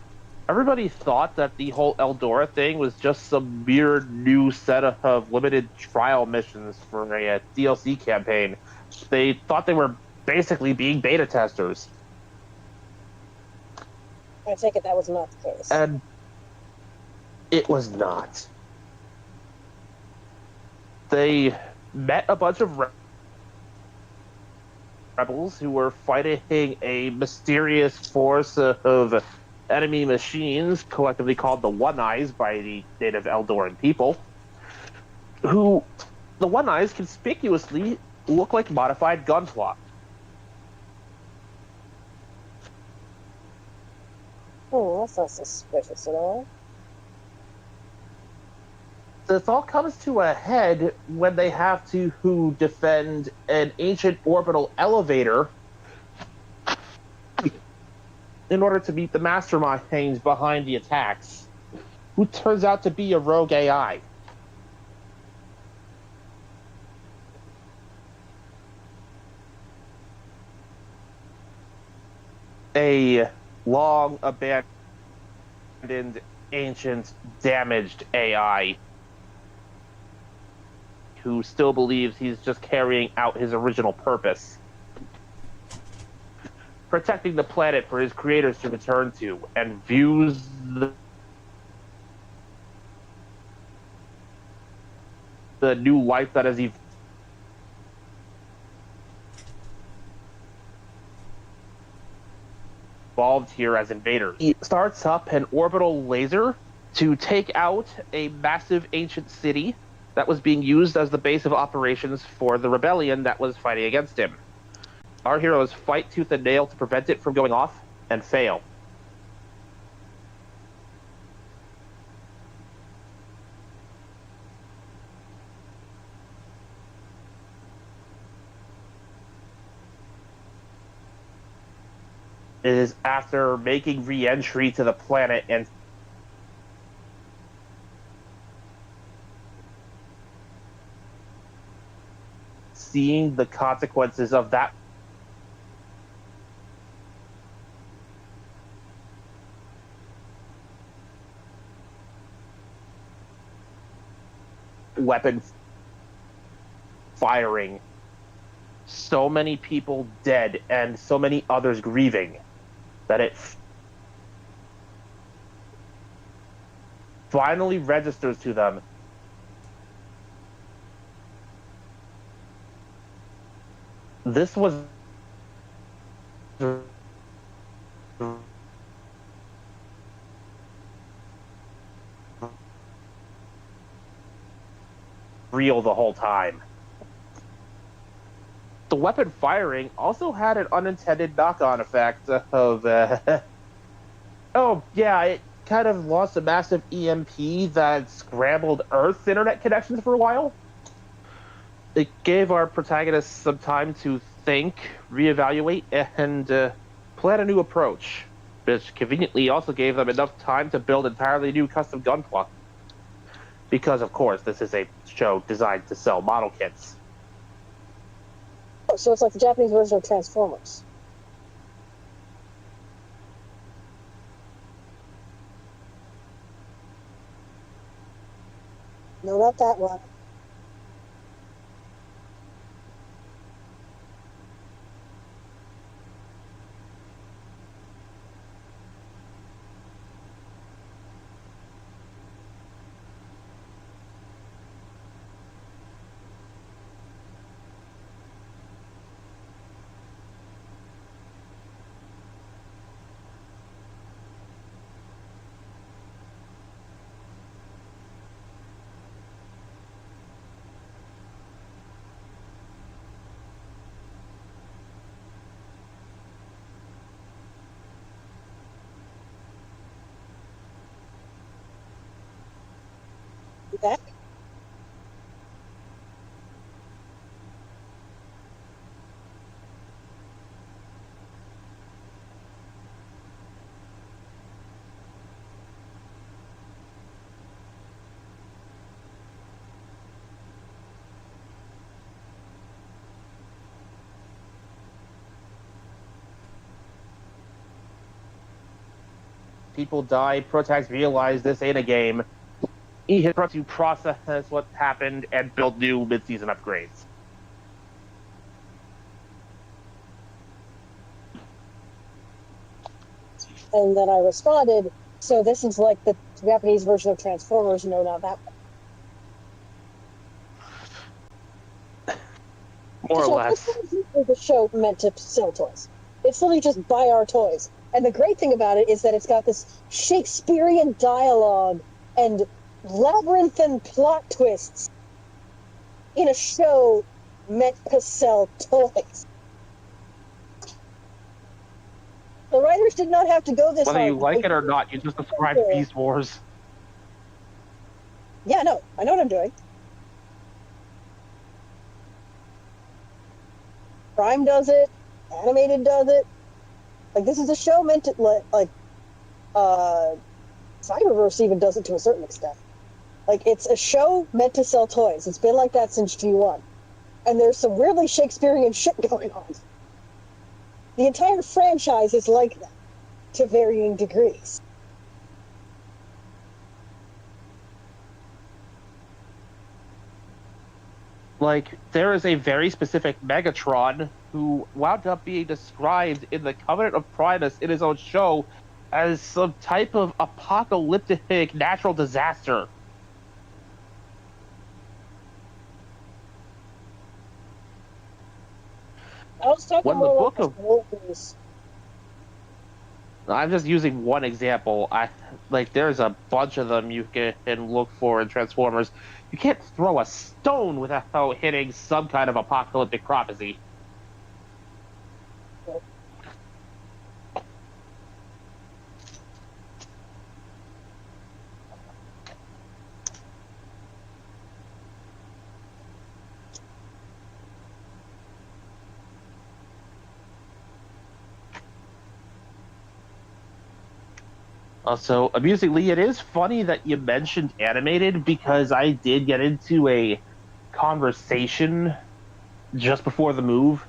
everybody thought that the whole Eldora thing was just some weird new set of limited trial missions for a DLC campaign. They thought they were basically being beta testers. I take it that was not the case. And it was not. They met a bunch of rebels who were fighting a mysterious force of enemy machines, collectively called the One Eyes by the native Eldoran people, who the One Eyes conspicuously look like modified Gunpla. Oh, that's not suspicious at all. This all comes to a head when they have to defend an ancient orbital elevator in order to meet the masterminds behind the attacks, who turns out to be a rogue AI. A long abandoned, ancient, damaged AI who still believes he's just carrying out his original purpose. Protecting the planet for his creators to return to, and views the new life that has evolved here as invaders. He starts up an orbital laser to take out a massive ancient city that was being used as the base of operations for the rebellion that was fighting against him. Our heroes fight tooth and nail to prevent it from going off, and fail. It is after making re-entry to the planet and seeing the consequences of that weapon firing, so many people dead and so many others grieving, that it finally registers to them this was real the whole time. The weapon firing also had an unintended knock-on effect of, oh yeah, it kind of lost a massive EMP that scrambled Earth's internet connections for a while. It gave our protagonists some time to think, reevaluate, and plan a new approach, which conveniently also gave them enough time to build entirely new custom gunpla. Because, of course, this is a show designed to sell model kits. Oh, so it's like the Japanese version of Transformers. No, not that one. Back? People die. Protagonists realize this ain't a game. He hit to process what happened and build new mid-season upgrades. And then I responded, so this is like the Japanese version of Transformers, no, not that one. More or less. The show meant to sell toys. It's literally just buy our toys. And the great thing about it is that it's got this Shakespearean dialogue and labyrinthine plot twists in a show meant to sell toys. The writers did not have to go this Whether hard. you like it or not, you just described Beast Wars. Yeah, no, I know what I'm doing. Prime does it. Animated does it. Like, this is a show meant to, Cyberverse even does it to a certain extent. Like, it's a show meant to sell toys. It's been like that since G1. And there's some weirdly Shakespearean shit going on. The entire franchise is like that, to varying degrees. Like, there is a very specific Megatron who wound up being described in the Covenant of Primus in his own show as some type of apocalyptic natural disaster. I was talking When the more book about of- movies. I'm just using one example. There's a bunch of them you can look for in Transformers. You can't throw a stone without hitting some kind of apocalyptic prophecy. Also, amusingly, it is funny that you mentioned animated because I did get into a conversation just before the move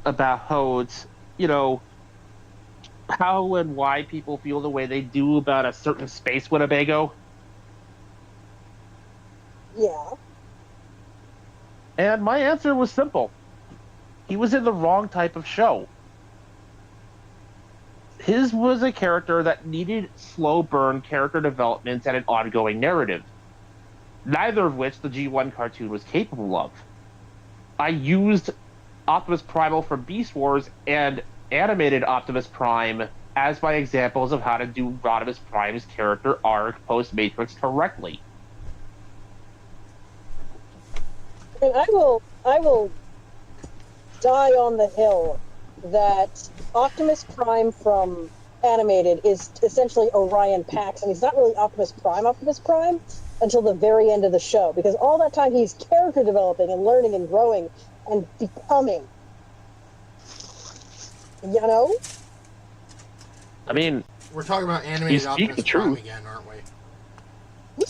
about how it's, how and why people feel the way they do about a certain space Winnebago. Yeah. And my answer was simple. He was in the wrong type of show. His was a character that needed slow burn character development and an ongoing narrative, neither of which the G1 cartoon was capable of. I used Optimus Primal from Beast Wars and animated Optimus Prime as my examples of how to do Rodimus Prime's character arc post-Matrix correctly. And I will die on the hill that Optimus Prime from animated is essentially Orion Pax, and he's not really Optimus Prime until the very end of the show, because all that time he's character developing and learning and growing and becoming. You know? I mean, We're talking about animated You speak Optimus the Prime truth. again, aren't we? We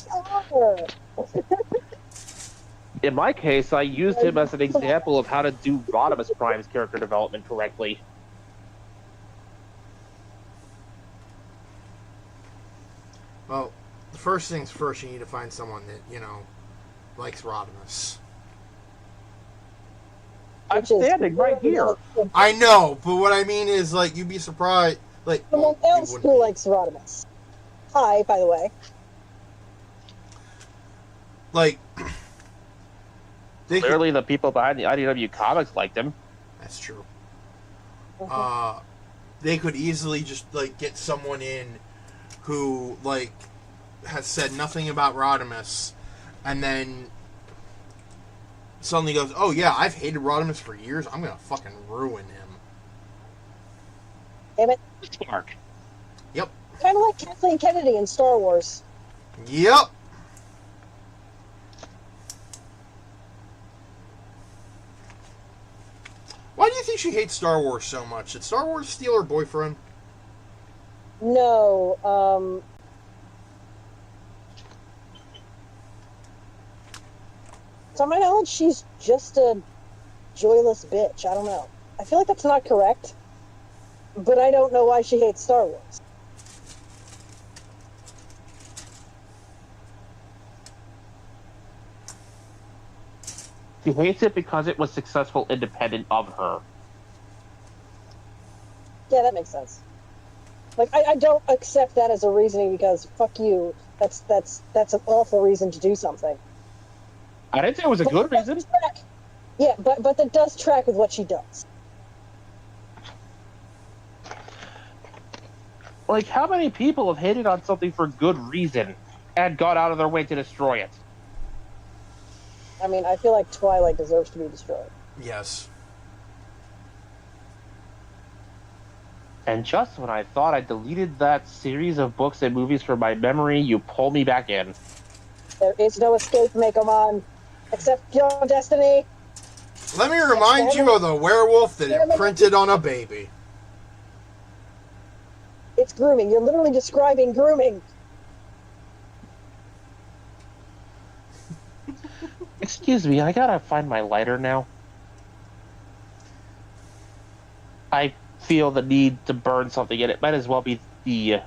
are. in my case, I used him as an example of how to do Rodimus Prime's character development correctly. Well, the first things first, you need to find someone that, likes Rodimus. I'm Which is- standing right here. I know, but what I mean is, you'd be surprised. Someone you else wouldn't who be. likes Rodimus. Hi, by the way. They could, Clearly, the people behind the IDW comics liked him. that's true. Uh-huh. They could easily just, get someone in who, has said nothing about Rodimus, and then suddenly goes, oh yeah, I've hated Rodimus for years, I'm gonna fucking ruin him. Damn it. Spark. Yep. Kind of like Kathleen Kennedy in Star Wars. Yep. Why do you think she hates Star Wars so much? Did Star Wars steal her boyfriend? No, to my knowledge, she's just a joyless bitch. I don't know. I feel like that's not correct, but I don't know why she hates Star Wars. She hates it because it was successful independent of her. Yeah, that makes sense. Like, I don't accept that as a reasoning because fuck you. That's an awful reason to do something. I didn't say it was a good reason. Yeah, but that does track with what she does. Like, how many people have hated on something for good reason and gone out of their way to destroy it? I mean, I feel like Twilight deserves to be destroyed. Yes. And just when I thought I deleted that series of books and movies from my memory, you pull me back in. There is no escape, Mekomon, except your destiny. Let me remind you of the werewolf that imprinted on a baby. It's grooming. You're literally describing grooming. Excuse me, I gotta find my lighter now. I feel the need to burn something, and it might as well be the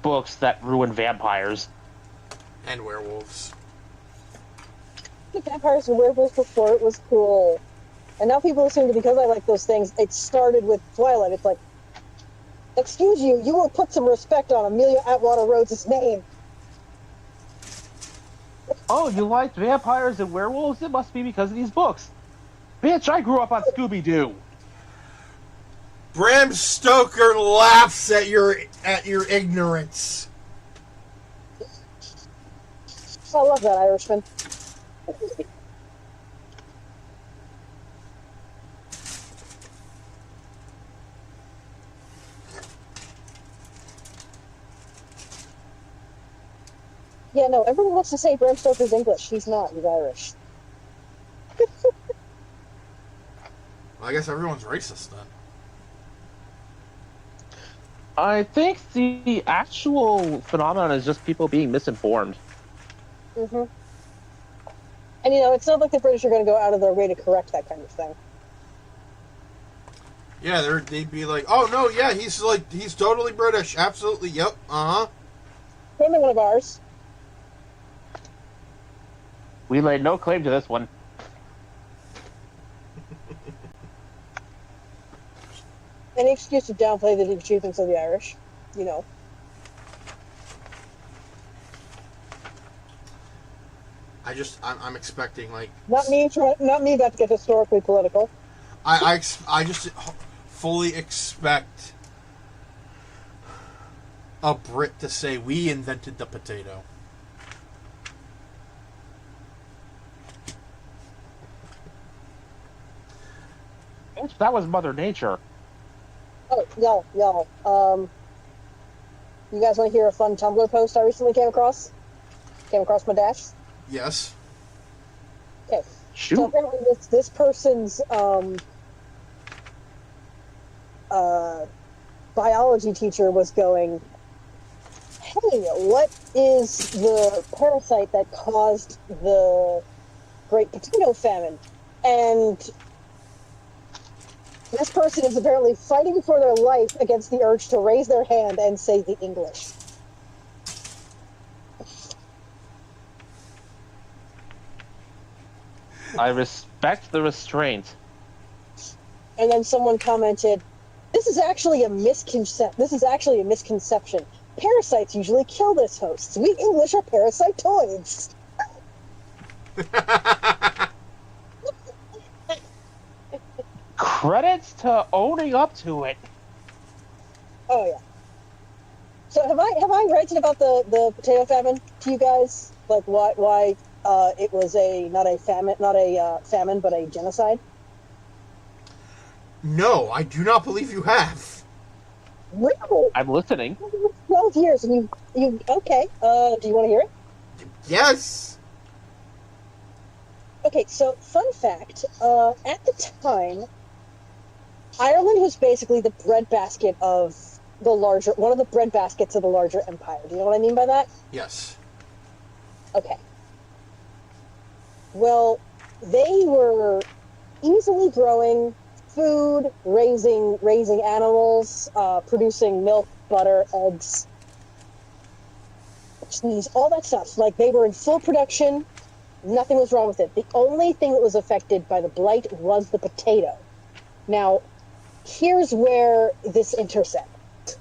books that ruin vampires. And werewolves. The vampires and werewolves before it was cool. And now people assume that because I like those things, it started with Twilight. It's like, excuse you, you will put some respect on Amelia Atwater Rhodes' name. Oh, you liked vampires and werewolves? It must be because of these books. Bitch, I grew up on Scooby-Doo. Bram Stoker laughs at your ignorance. I love that Irishman. Yeah, no, everyone wants to say Bram Stoker's English. He's not. He's Irish. Well, I guess everyone's racist then. I think the actual phenomenon is just people being misinformed. Mm-hmm. And, you know, it's not like the British are going to go out of their way to correct that kind of thing. Yeah, they'd be like, oh, no, yeah, he's totally British. Absolutely, yep, uh-huh. Probably one of ours. We laid no claim to this one. Any excuse to downplay the achievements of the Irish, you know. I'm expecting, like... Not me about to get historically political. I just fully expect a Brit to say, we invented the potato. That was Mother Nature. Oh, y'all. You guys want to hear a fun Tumblr post I recently came across? Came across my dash? Yes. Okay. Shoot. So apparently this person's biology teacher was going, hey, what is the parasite that caused the Great Potato Famine? And this person is apparently fighting for their life against the urge to raise their hand and say the English. I respect the restraint. And then someone commented, this is actually a misconception. Parasites usually kill this host. We English are parasitoids. Credits to owning up to it. Oh yeah. So have I ranted about the potato famine to you guys? Like why it was not a famine but a genocide? No, I do not believe you have. Really? I'm listening. 12 years and you okay. Do you want to hear it? Yes. Okay, so fun fact, at the time, Ireland was basically the breadbasket of one of the breadbaskets of the larger empire. Do you know what I mean by that? Yes. Okay. Well, they were easily growing food, raising animals, producing milk, butter, eggs, cheese, all that stuff. Like, they were in full production. Nothing was wrong with it. The only thing that was affected by the blight was the potato. Now, here's where this intersects.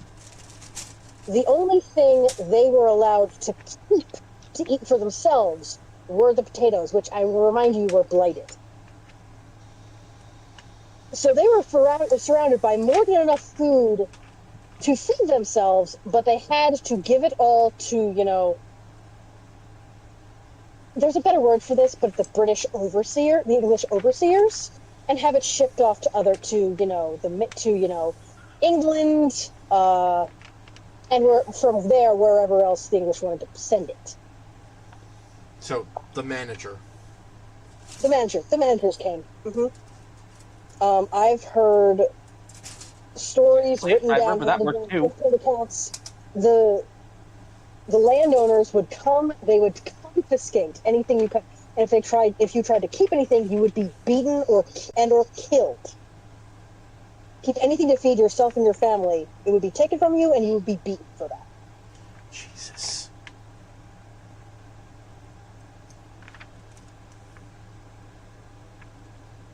The only thing they were allowed to keep to eat for themselves were the potatoes, which I will remind you were blighted. So they were surrounded by more than enough food to feed themselves, but they had to give it all to, there's a better word for this, but the the English overseers, and have it shipped off to England, and from there, wherever else the English wanted to send it. So, the manager. The managers came. Mm-hmm. I've heard stories written I down remember that word too. accounts. The landowners would come. They would confiscate anything you could, and if you tried to keep anything, you would be beaten or killed. Keep anything to feed yourself and your family, it would be taken from you, and you would be beaten for that. Jesus.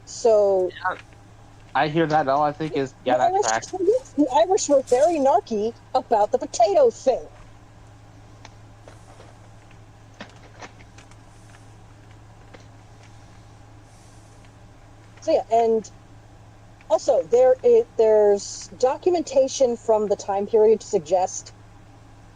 So I hear that. All I think is, yeah, that tracks. The Irish were very narky about the potato thing. So yeah, and also there's documentation from the time period to suggest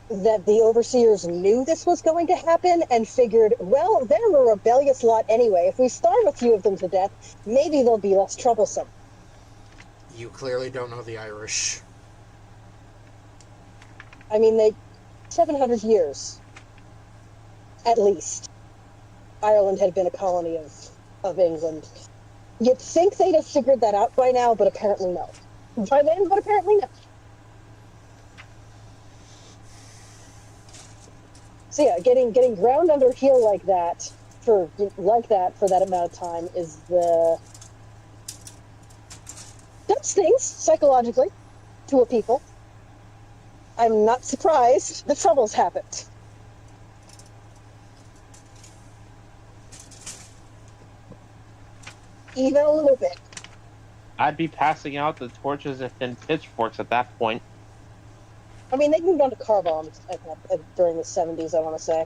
that the overseers knew this was going to happen and figured, well, they're a rebellious lot anyway. If we starve a few of them to death, maybe they'll be less troublesome. You clearly don't know the Irish. I mean, 700 years, at least, Ireland had been a colony of England. You'd think they'd have figured that out by now, but apparently no. By then, but apparently no. So yeah, getting ground under heel like that for that amount of time does things psychologically to a people. I'm not surprised the troubles happened. Even a little bit. I'd be passing out the torches and pitchforks at that point. I mean, they moved on to car bombs during the 70s, I want to say.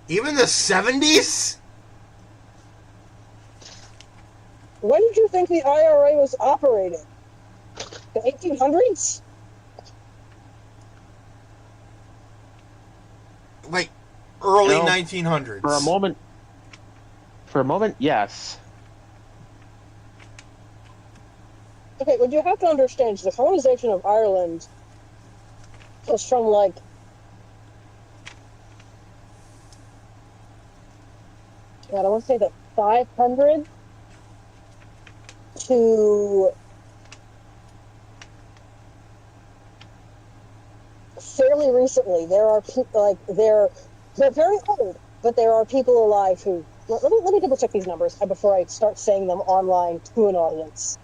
Even the 70s? When did you think the IRA was operating? The 1800s? Like, early 1900s. For a moment, yes. Okay, what you have to understand is the colonization of Ireland was from, like, God, I want to say the 500 to fairly recently. There are people, like, they're very old, but there are people alive who... Let me double check these numbers before I start saying them online to an audience.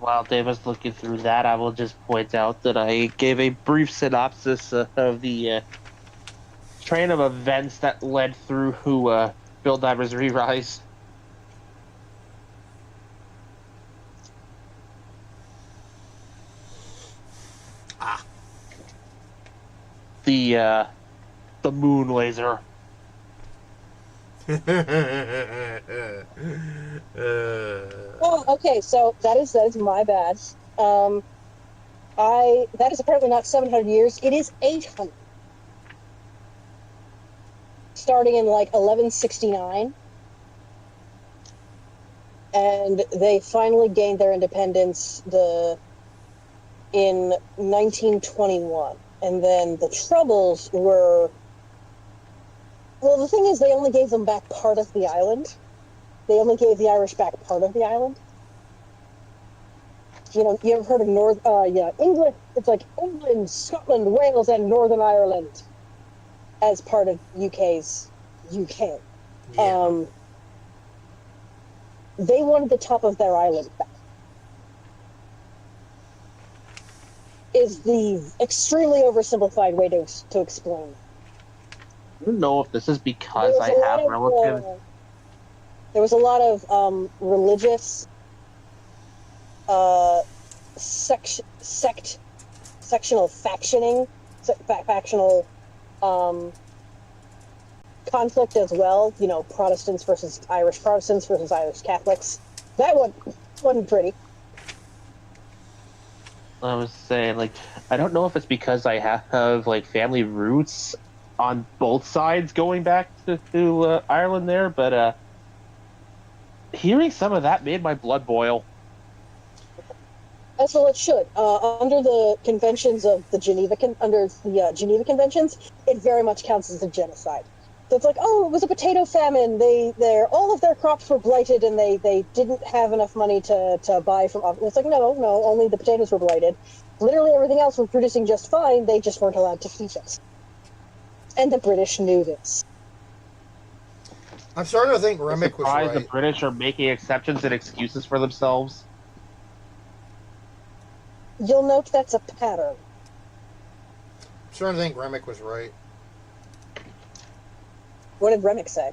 While Dave was looking through that, I will just point out that I gave a brief synopsis of the train of events that led through Bill Divers Re-Rise. The moon laser. Oh, okay, so that is my bad. That is apparently not 700 years, it is 800. Starting in, like, 1169. And they finally gained their independence in 1921. And then the Troubles were Well, the thing is, they only gave them back part of the island. They only gave the Irish back part of the island. You know, you ever heard of England? It's like England, Scotland, Wales, and Northern Ireland as part of UK's UK. Yeah. They wanted the top of their island back. Is the extremely oversimplified way to explain. I don't know if this is because I have relatives. There was a lot of religious sectional factional conflict as well. You know, Protestants versus Irish Catholics. That one wasn't pretty. I was saying, like, I don't know if it's because I have like family roots on both sides going back to Ireland there, but hearing some of that made my blood boil. As well it should. Under the conventions of the Geneva Geneva Conventions, it very much counts as a genocide. So it's like, oh, it was a potato famine. All of their crops were blighted, and they didn't have enough money to buy from. It's like, no, only the potatoes were blighted. Literally everything else was producing just fine. They just weren't allowed to feed it. And the British knew this. I'm starting to think Remick was right. The British are making exceptions and excuses for themselves. You'll note that's a pattern. I'm starting to think Remick was right. What did Remick say?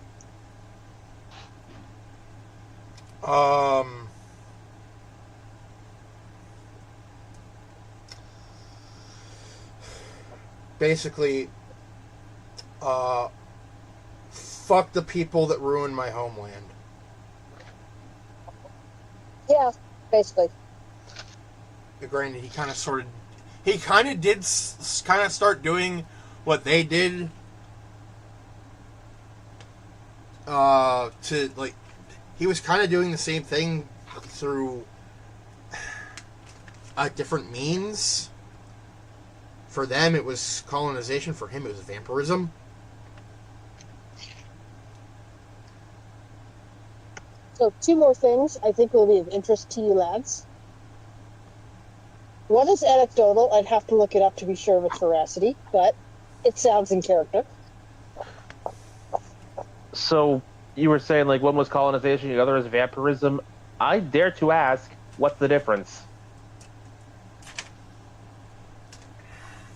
Basically, fuck the people that ruined my homeland. Yeah, basically. Granted, he kind of did start doing what they did. He was kind of doing the same thing through different means. For them, it was colonization. For him, it was vampirism. So, two more things I think will be of interest to you lads. One is anecdotal. I'd have to look it up to be sure of its veracity, but it sounds in character. So, you were saying, like, one was colonization, the other is vampirism. I dare to ask, what's the difference?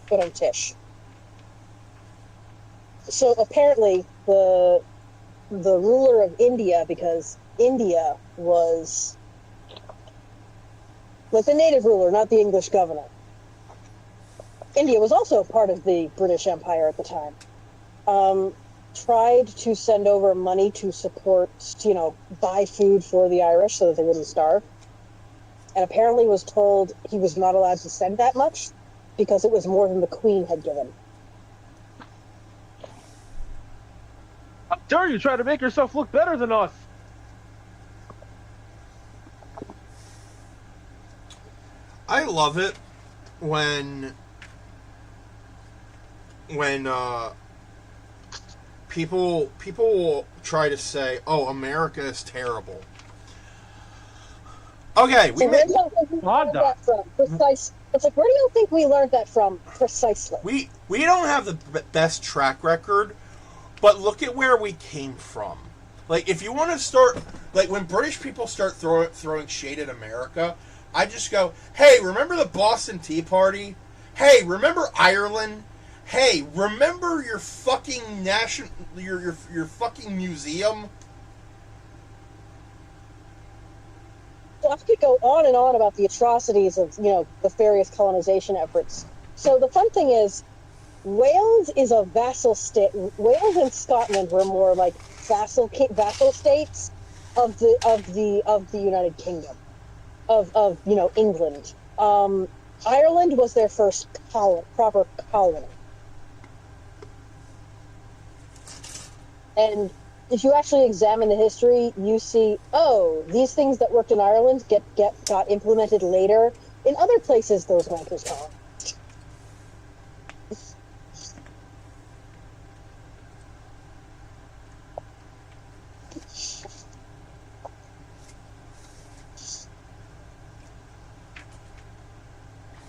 But I'm Tish. So, apparently, the ruler of India, because India was... like the native ruler, not the English governor. India was also part of the British Empire at the time. Tried to send over money to support, buy food for the Irish so that they wouldn't starve. And apparently was told he was not allowed to send that much because it was more than the Queen had given. How dare you try to make yourself look better than us? I love it when people will try to say, "Oh, America is terrible." Okay, we learned that from precise. It's like, where do you think we learned that from precisely? We don't have the best track record, but look at where we came from. Like, if you want to start, like, when British people start throwing shade at America, I just go, hey, remember the Boston Tea Party? Hey, remember Ireland? Hey, remember your fucking your fucking museum? I could go on and on about the atrocities of, the various colonization efforts. So the fun thing is, Wales is a vassal state. Wales and Scotland were more like vassal states of the United Kingdom. Of England. Ireland was their first proper colony. And if you actually examine the history, you see, these things that worked in Ireland got implemented later in other places those wankers colonized.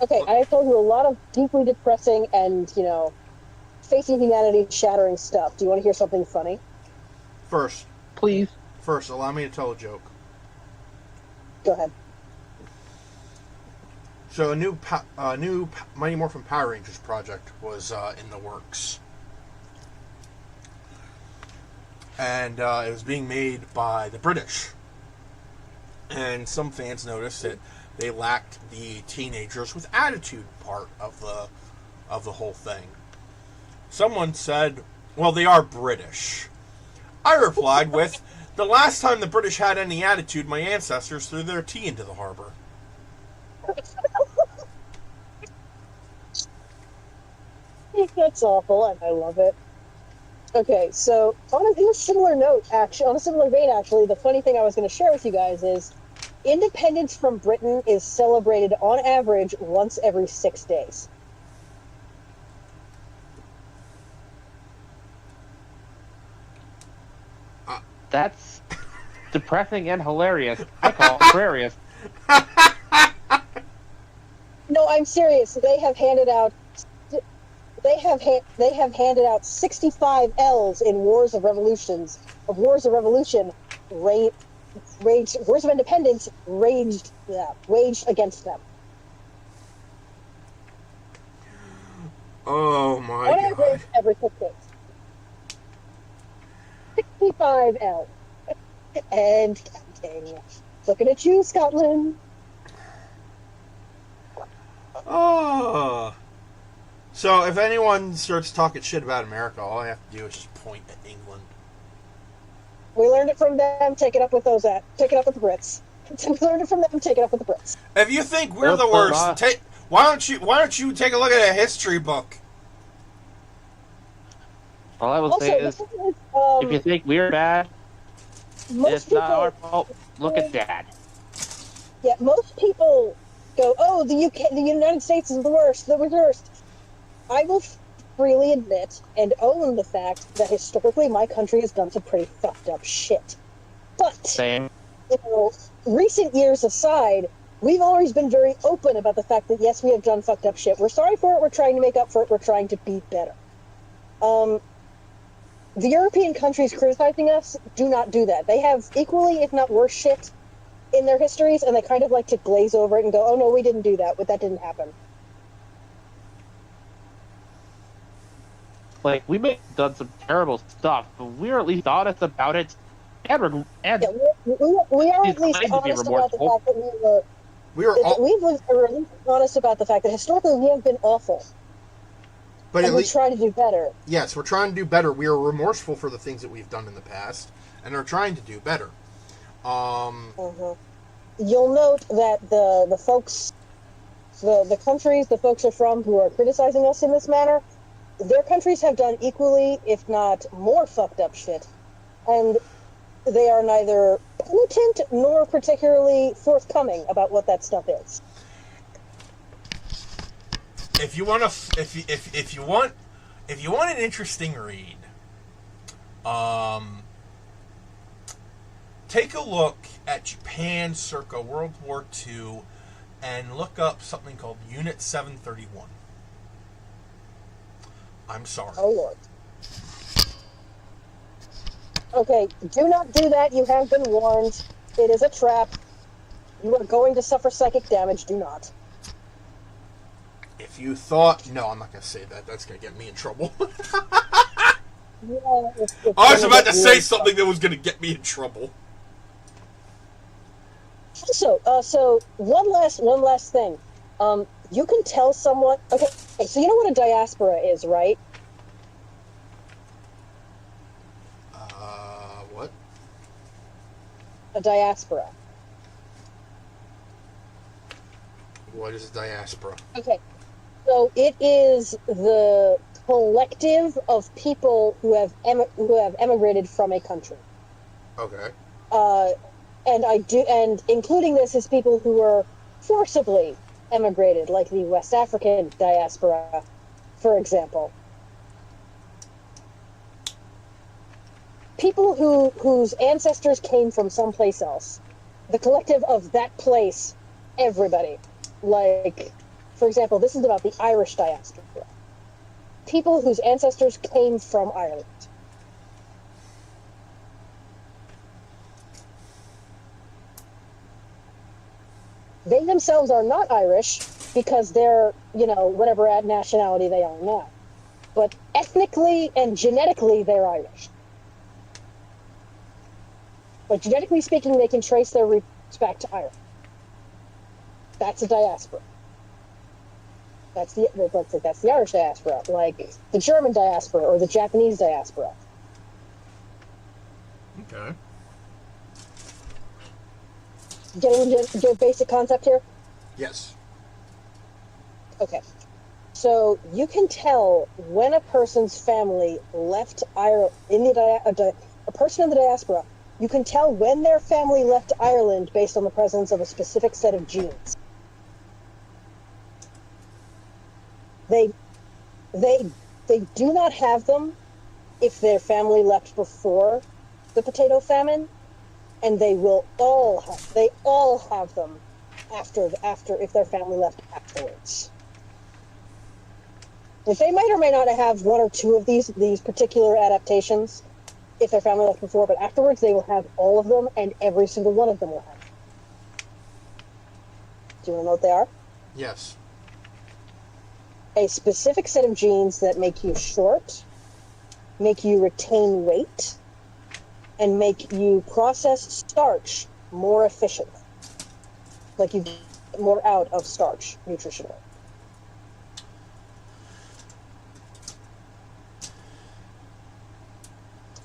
Okay, I told you a lot of deeply depressing and, facing humanity shattering stuff. Do you want to hear something funny? First, Please. allow me to tell a joke. Go ahead. So a new Mighty Morphin Power Rangers project was in the works. And it was being made by the British. And some fans noticed that they lacked the teenagers with attitude part of the whole thing. Someone said, well, they are British. I replied with, the last time the British had any attitude, my ancestors threw their tea into the harbor. That's awful, and I love it. Okay, so in a similar note, actually, on a similar vein, actually, the funny thing I was going to share with you guys is independence from Britain is celebrated on average once every 6 days. That's depressing and hilarious. I call it hilarious. No, I'm serious. They have handed out 65 L's in Wars of Revolution, Wars of Independence waged against them. Oh my On god. average, every 6 days. 65 L. And counting. Looking at you, Scotland. Oh. So if anyone starts talking shit about America, all I have to do is just point at England. We learned it from them. Take it up with the Brits. We learned it from them. Take it up with the Brits. If you think we're the worst, why don't you take a look at a history book? All I will say is, if you think we're bad, it's not our fault. Look at Dad. Yeah, most people go, "Oh, the United States is the worst. The worst." I will freely admit and own the fact that historically my country has done some pretty fucked up shit. But Same. Recent years aside, we've always been very open about the fact that yes, we have done fucked up shit. We're sorry for it. We're trying to make up for it. We're trying to be better. The European countries criticizing us do not do that. They have equally, if not worse, shit in their histories, and they kind of like to glaze over it and go, "Oh no, we didn't do that. But that didn't happen." Like, we may have done some terrible stuff, but we're at least honest about it. We are at least honest about the fact that we're at least honest about the fact that historically we have been awful. But and we're trying to do better. Yes, we're trying to do better. We are remorseful for the things that we've done in the past, and are trying to do better. You'll note that the folks, the countries the folks are from who are criticizing us in this manner, their countries have done equally, if not more fucked up shit. And they are neither penitent nor particularly forthcoming about what that stuff is. If you want an interesting read, take a look at Japan circa World War II and look up something called Unit 731. I'm sorry. Oh, Lord. Okay, do not do that. You have been warned. It is a trap. You are going to suffer psychic damage. Do not. If you thought... No, I'm not going to say that. That's going to get me in trouble. I was about to say something that was going to get me in trouble. So one last thing. You can tell someone... Okay, so you know what a diaspora is, right? What? A diaspora. What is a diaspora? Okay. So it is the collective of people who have emigrated from a country. Okay. And including this is people who were forcibly emigrated, like the West African diaspora, for example. People whose ancestors came from someplace else. The collective of that place, everybody. Like, For example, this is about the Irish diaspora. People whose ancestors came from Ireland. They themselves are not Irish because they're, whatever nationality they are now. But ethnically and genetically, they're Irish. But genetically speaking, they can trace their roots back to Ireland. That's a diaspora. That's the Irish diaspora, like the German diaspora or the Japanese diaspora. Okay. Get a basic concept here? Yes. Okay. So you can tell when a person's family left Ireland, a person in the diaspora, you can tell when their family left Ireland based on the presence of a specific set of genes. They do not have them if their family left before the potato famine, and they all have them after if their family left afterwards. If they might or may not have one or two of these particular adaptations if their family left before, but afterwards they will have all of them, and every single one of them will have them. Do you want to know what they are? Yes. A specific set of genes that make you short, make you retain weight, and make you process starch more efficiently. Like you get more out of starch nutritionally.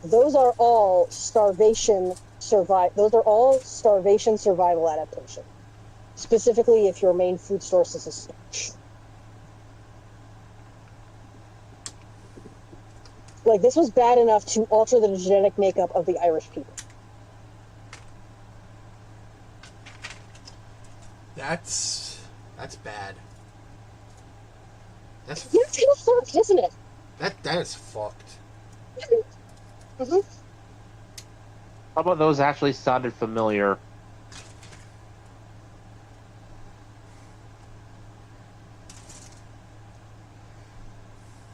Those are all starvation survival adaptation. Specifically if your main food source is a starch. Like, this was bad enough to alter the genetic makeup of the Irish people. That's bad. That's kind of fucked, isn't it? that is fucked. Mm-hmm. Some of those actually sounded familiar.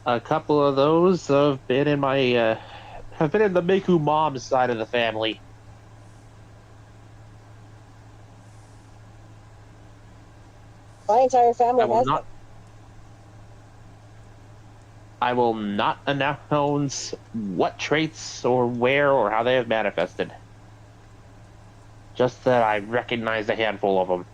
A couple of those have been in the Miku mom side of the family. My entire family has them. I will not announce what traits or where or how they have manifested. Just that I recognize a handful of them.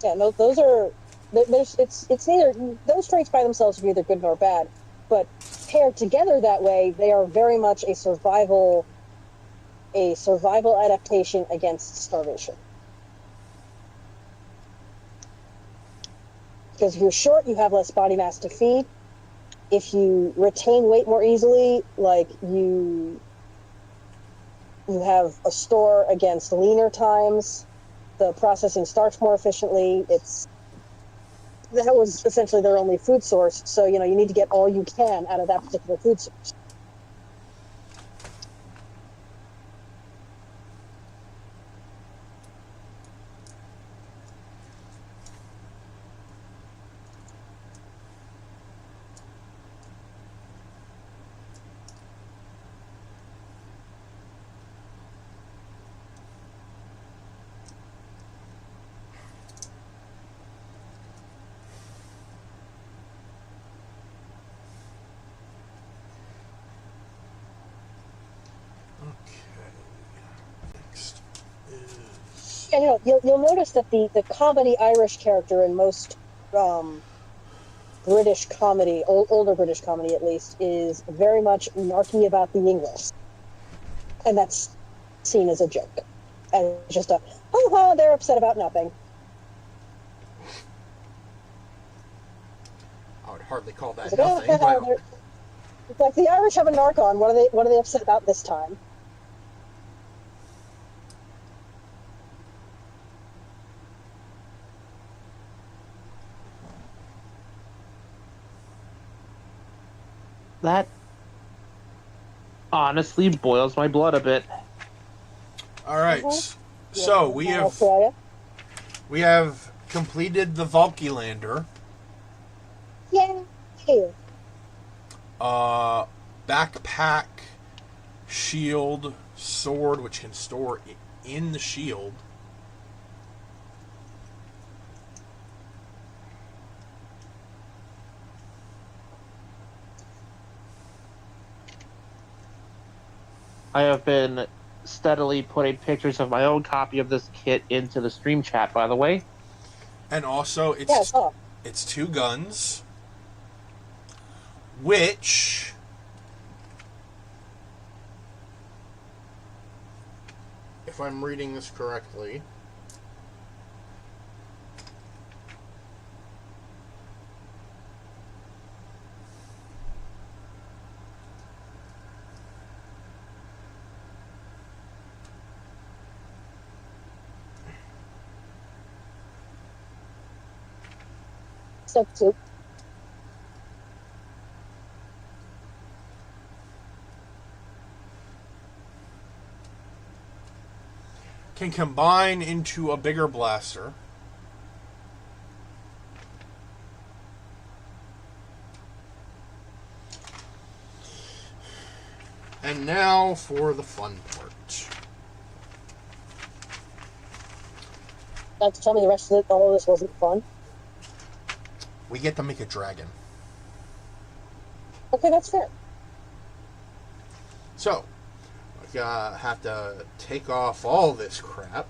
Yeah, no, those are. It's neither those traits by themselves are neither good nor bad, but paired together that way, they are very much a survival adaptation against starvation. Because if you're short, you have less body mass to feed. If you retain weight more easily, like you have a store against leaner times, the processing starch more efficiently. That was essentially their only food source. So, you need to get all you can out of that particular food source. And you'll notice that the comedy Irish character in most British comedy, older British comedy at least, is very much narky about the English, and that's seen as a joke, and just they're upset about nothing. I would hardly call that It's nothing. it's like the Irish have a narc on. What are they upset about this time? That honestly boils my blood a bit. All right. Mhm. So we have completed the Valkylander. Yay! Backpack, shield, sword, which can store in the shield. I have been steadily putting pictures of my own copy of this kit into the stream chat, by the way. And also, it's 2 guns, which if I'm reading this correctly, Substitute. can combine into a bigger blaster. And now for the fun part. Not to tell me the rest of it, all of this wasn't fun. We get to make a dragon. Okay, that's fair. So, I have to take off all this crap.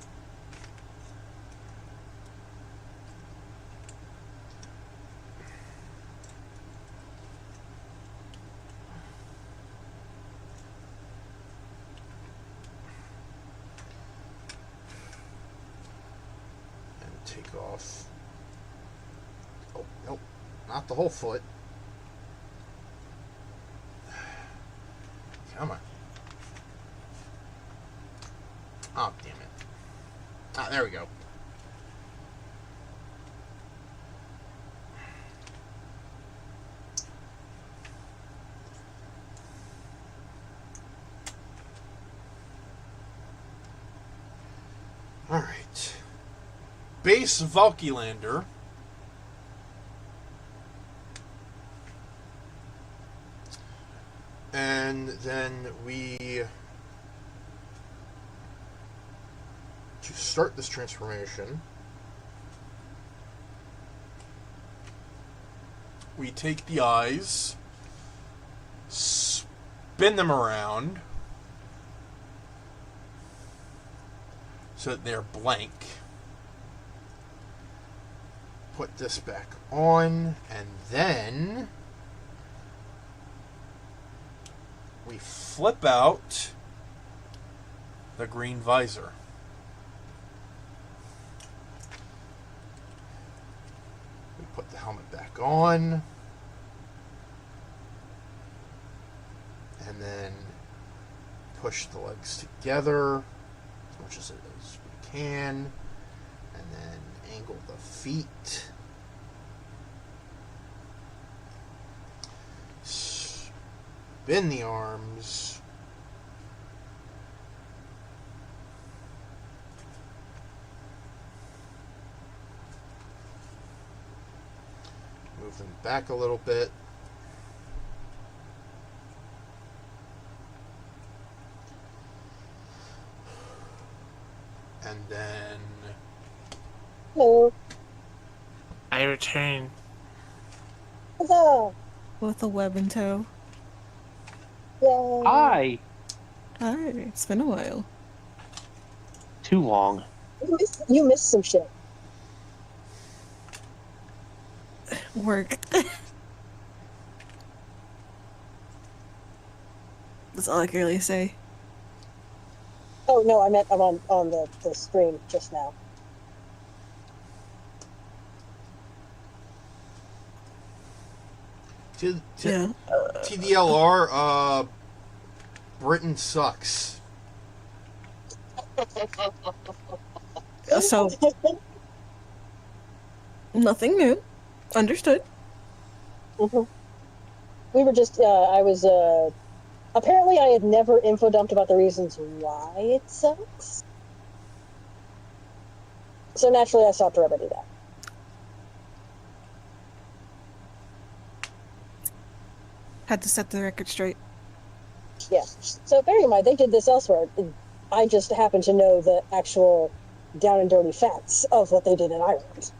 And take off. Oh, nope. Not the whole foot. Come on. Oh, damn it. Ah, there we go. Alright. Base Valkylander. And then to start this transformation, we take the eyes, spin them around so that they're blank. Put this back on, and then we flip out the green visor. We put the helmet back on. And then push the legs together as much as we can. And then angle the feet. Spin the arms. Move them back a little bit. And then Hello. I return. Huzzah! With a web in tow. Yay! Hi. Hi, it's been a while. Too long. You missed some shit. Work. That's all I can really say. Oh no, I meant I'm on the stream just now. Yeah. TDLR, Britain sucks. So, nothing new. Understood. Mm-hmm. We were just, apparently I had never info dumped about the reasons why it sucks. So naturally, I stopped to remedy that. Had to set the record straight. Yeah. So bearing in mind, they did this elsewhere. I just happen to know the actual down and dirty facts of what they did in Ireland.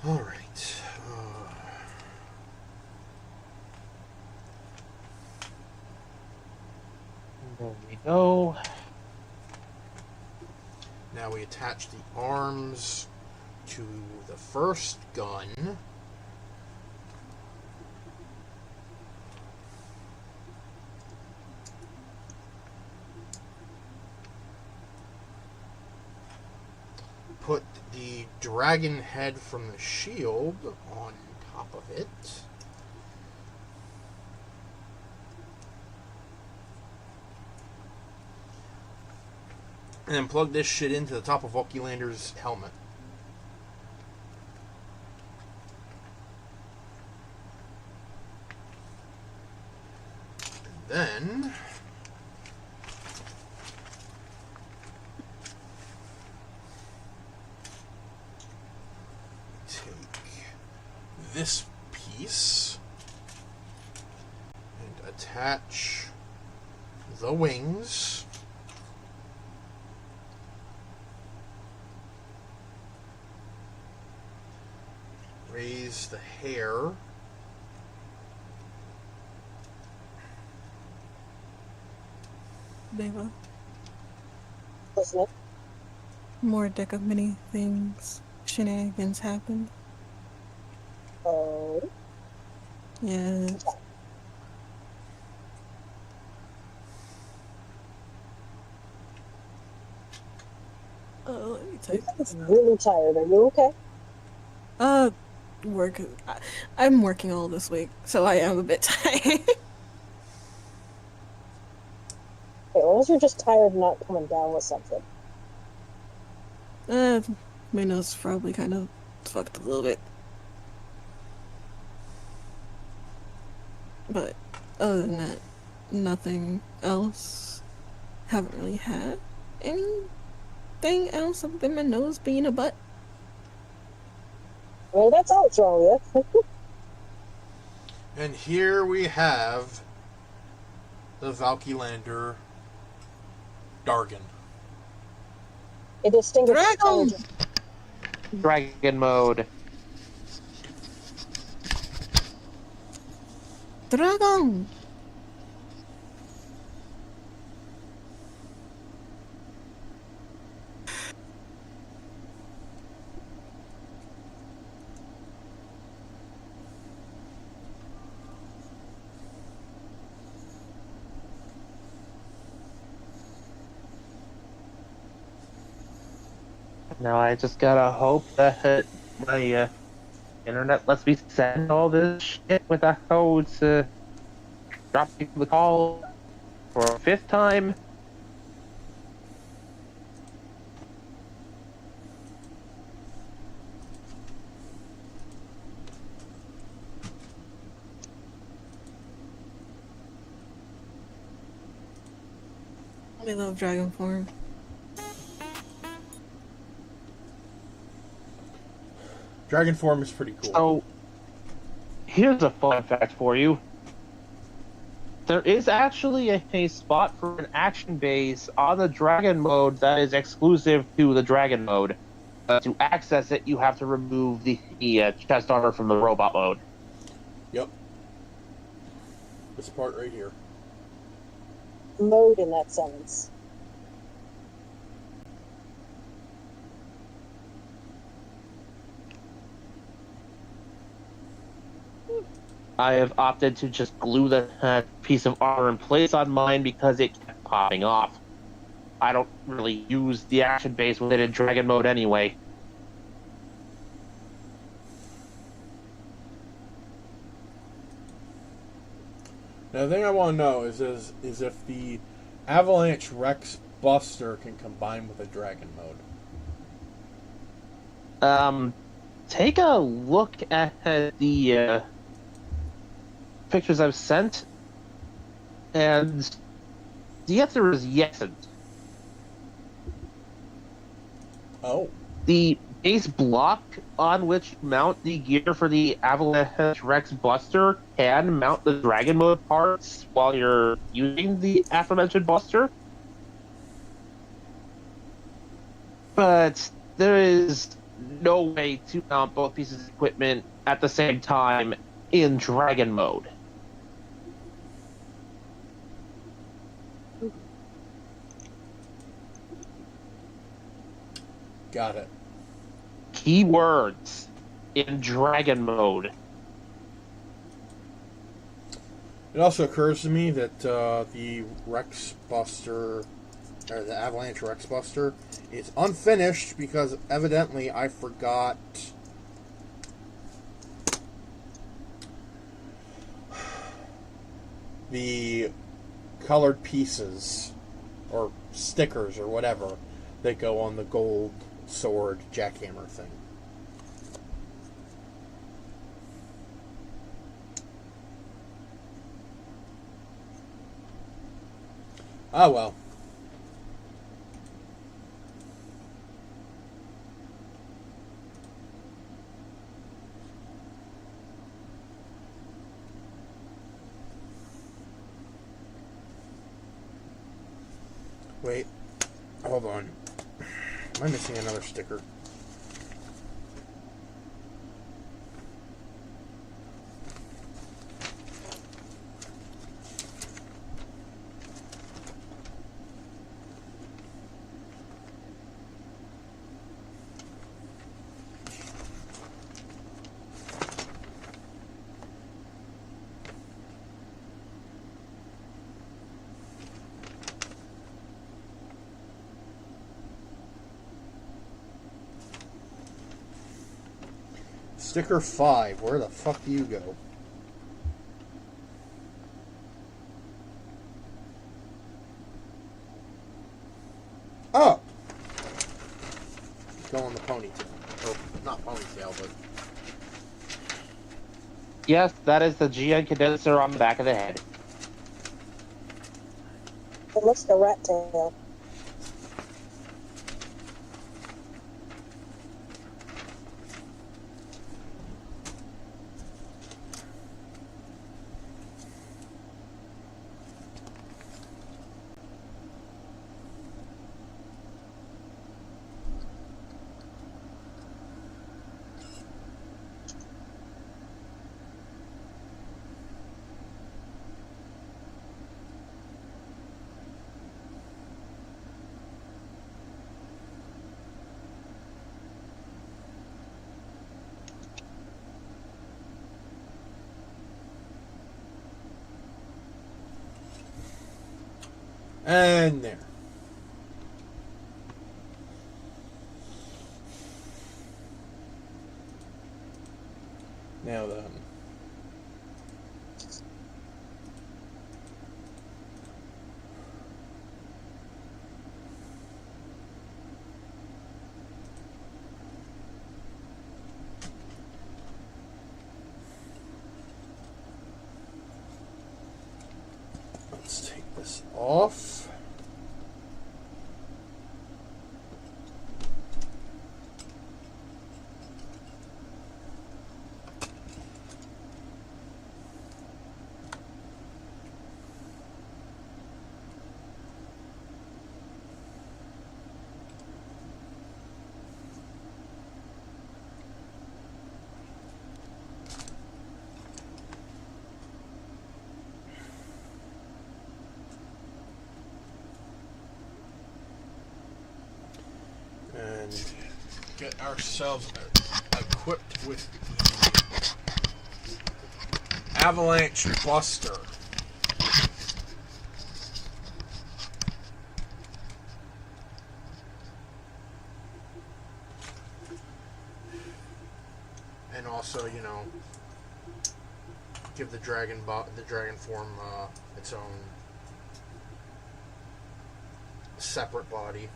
All right. There we go. Now we attach the arms to the first gun. Put the dragon head from the shield on top of it. And then plug this shit into the top of Valkylander's helmet. And then take this piece and attach the wings. Raise the hair. Deva. Wasn't it? More deck of many things. Shenanigans happen. Oh. Yeah. Let me take It's really tired. Are you okay? work. I'm working all this week, so I am a bit tired. Okay, well, unless you're just tired and not coming down with something. My nose probably kind of fucked a little bit. But other than that, nothing else. Haven't really had anything else other than my nose being a butt. Well, that's all that's wrong with you. And here we have the Valkylander Dargan. A distinguished Dragon! soldier. Dragon mode. Dragon! Now I just gotta hope that my internet lets me send all this shit without dropping the call for a fifth time. I love dragon form. Dragon form is pretty cool. So, here's a fun fact for you. There is actually a spot for an action base on the Dragon mode that is exclusive to the Dragon mode. To access it, you have to remove the chest armor from the robot mode. Yep. This part right here. Mode in that sentence. I have opted to just glue the piece of armor in place on mine because it kept popping off. I don't really use the action base with it in Dragon mode anyway. Now, the thing I want to know is if the Avalanche Rex Buster can combine with a Dragon mode. Take a look at the pictures I've sent, and the answer is yes. Oh. The base block on which you mount the gear for the Avalanche Rex Buster can mount the Dragon mode parts while you're using the aforementioned Buster. But there is no way to mount both pieces of equipment at the same time in Dragon mode. Got it. Keywords in Dragon mode. It also occurs to me that the Rex Buster, or the Avalanche Rex Buster, is unfinished because evidently I forgot the colored pieces or stickers or whatever that go on the gold sword jackhammer thing. Ah, well. Wait. Hold on. Am I missing another sticker? Sticker 5. Where the fuck do you go? Oh! Go on the ponytail. Or, not ponytail, but... Yes, that is the GN condenser on the back of the head. It looks like a rat tail. And there. Now then. Let's take this off. And get ourselves equipped with the Avalanche Buster. also, you know, give the dragon form its own separate body.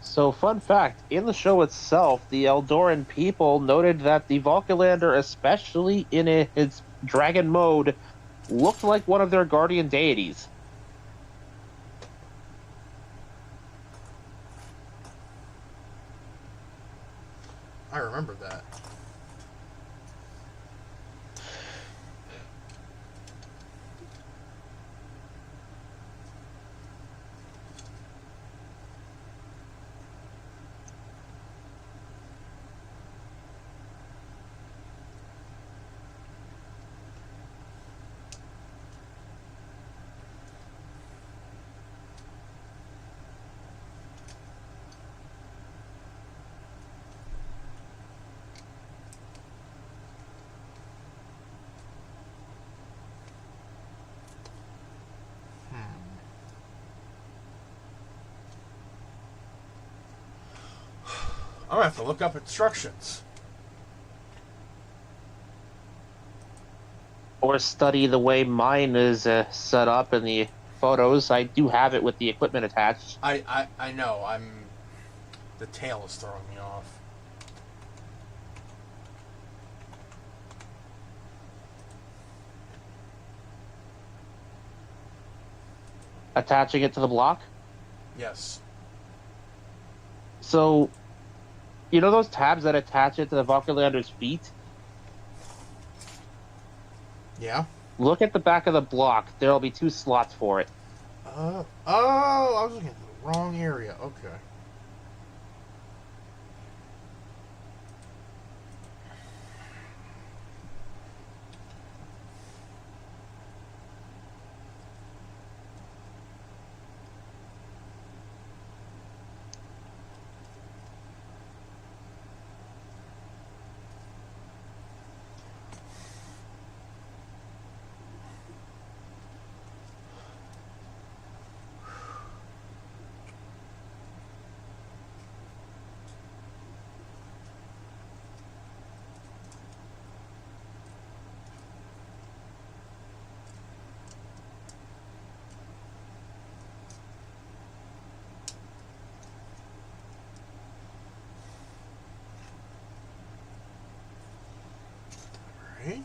So, fun fact, in the show itself, the Eldoran people noted that the Valkylander, especially in its dragon mode, looked like one of their guardian deities. I remember that. I'm gonna have to look up instructions. Or study the way mine is set up in the photos. I do have it with the equipment attached. I know. The tail is throwing me off. Attaching it to the block. Yes. So, you know those tabs that attach it to the Valkylander's feet? Yeah. Look at the back of the block. There'll be 2 slots for it. Oh, I was looking at the wrong area. Okay. Right.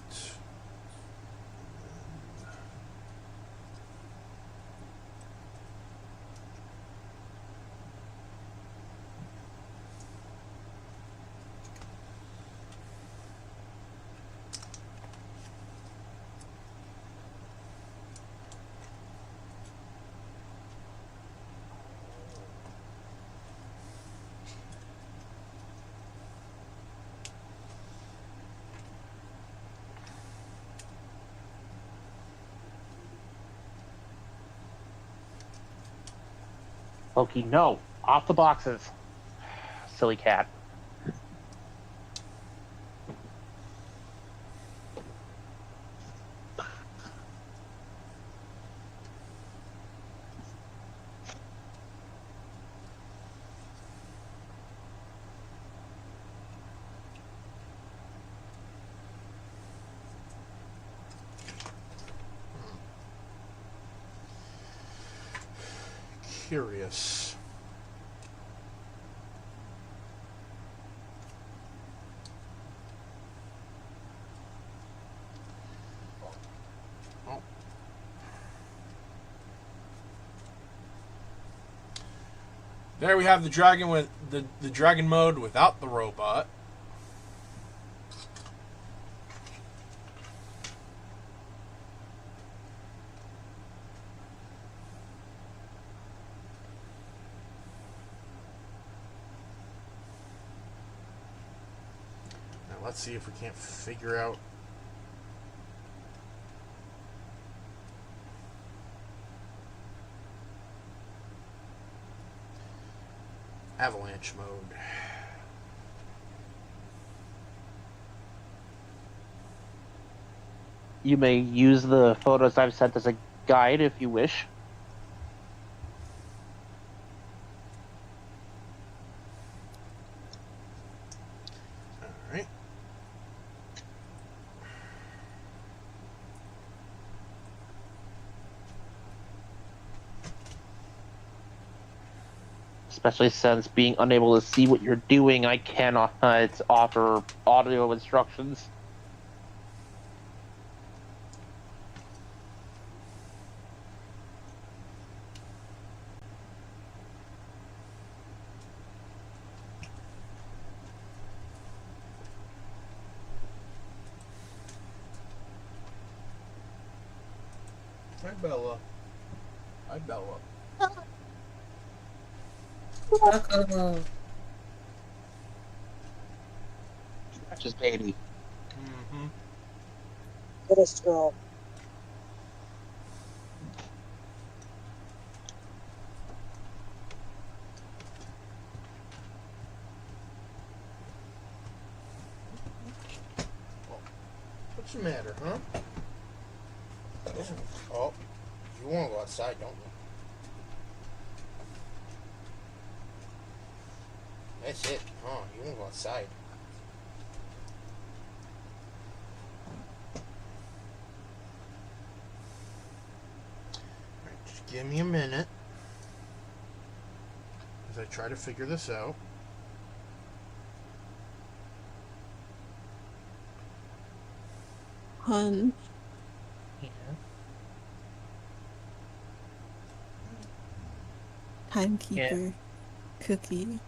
Loki, no. Off the boxes. Silly cat. Curious. Oh. There we have the dragon with the dragon mode without the robot. Let's see if we can't figure out. Avalanche mode. You may use the photos I've sent as a guide if you wish. Alright. Especially since being unable to see what you're doing, I cannot offer audio instructions. Hi, Bella. Hi, Bella. Just baby. Mm-hmm. Goodest girl. What's the matter, huh? Oh, you want to go outside, don't you? That's it, huh? You want to go outside. Alright, just give me a minute as I try to figure this out. Hun, Yeah. timekeeper, cookie.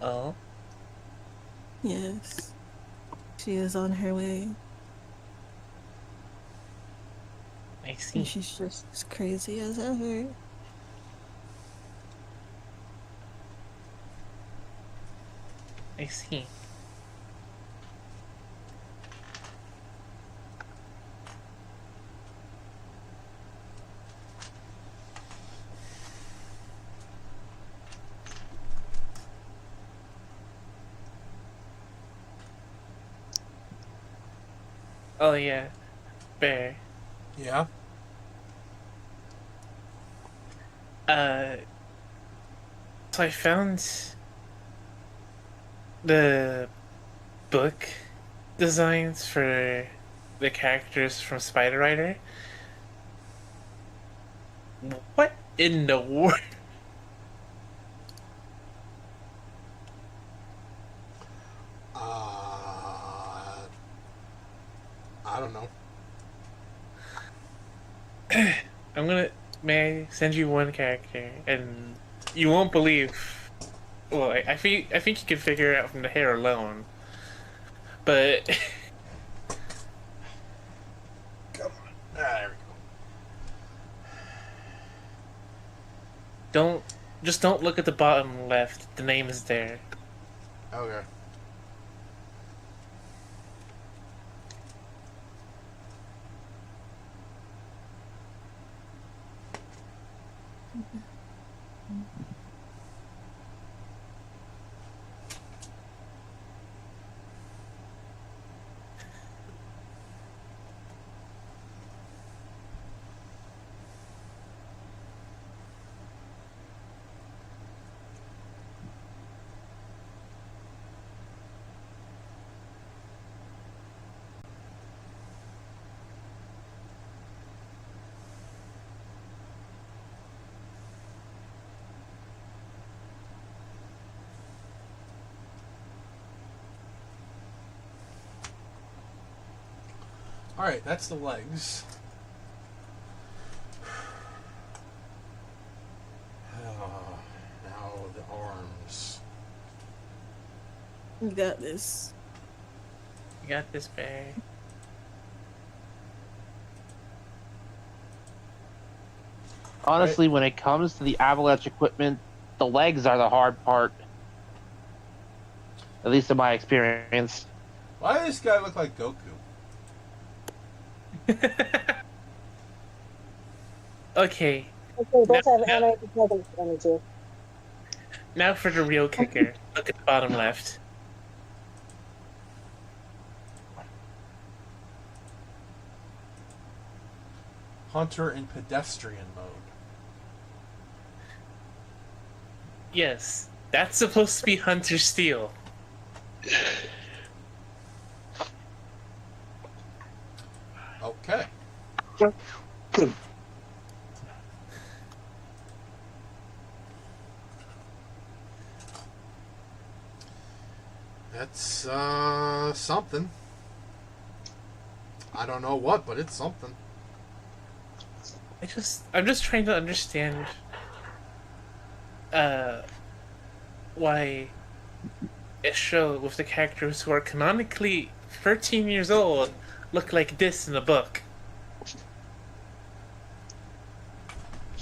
Oh, Yes. She is on her way. I And see. she's just as crazy as ever. I see. Oh yeah, Bear. Yeah? Uh, so I found the book designs for the characters from Spider Rider. What in the world? I don't know. I'm gonna. May I send you one character, and you won't believe. Well, I think you can figure it out from the hair alone. But Come on. There we don't just don't look at the bottom left. The name is there. go. Okay. Alright, that's the legs. Now the arms. You got this. You got this, Bear. Honestly, when it comes to the avalanche equipment, the legs are the hard part. At least in my experience. Why does this guy look like Goku? Okay, Okay, we both have animated presence energy. now for the real kicker. Look at the bottom left. Hunter in pedestrian mode. Yes, that's supposed to be Hunter Steel. Okay. That's something. I don't know what, but it's something. I'm just trying to understand why a show with the characters who are canonically 13 years old look like this in the book.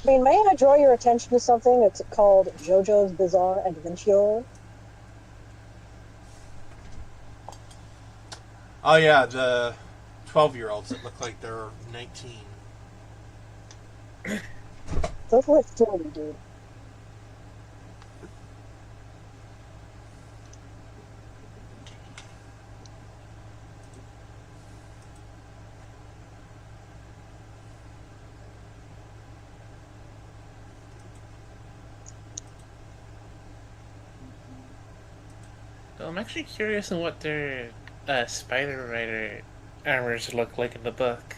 I mean, may I draw your attention to something that's called JoJo's Bizarre Adventure? Oh yeah, the 12-year-olds that look like they're 19. Those look 40, dude. So I'm actually curious on what their Spider Rider armors look like in the book.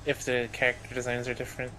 If the character designs are different.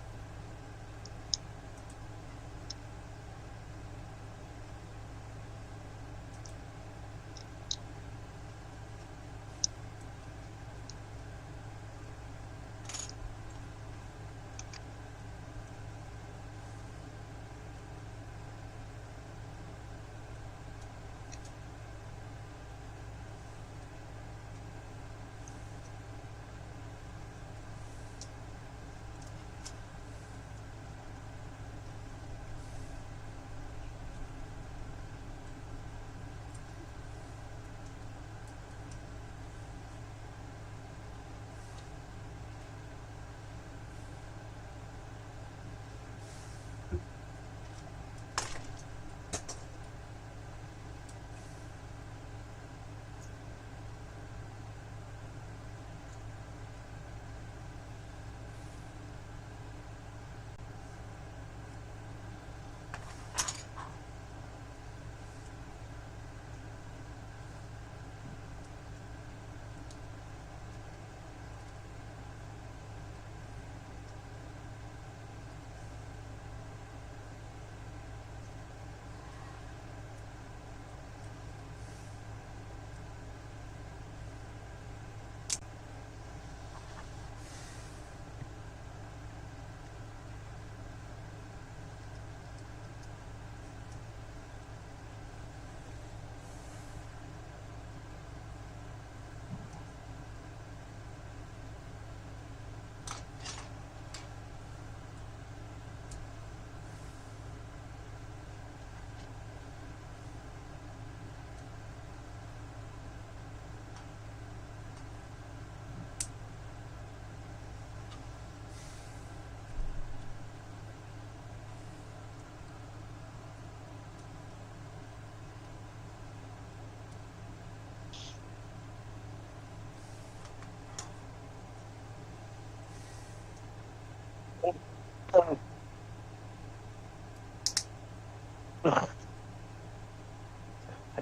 Ugh. I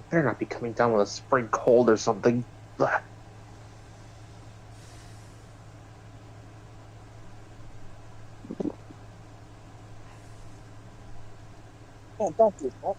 better not be coming down with a spring cold or something. Ugh. Yeah, don't do that.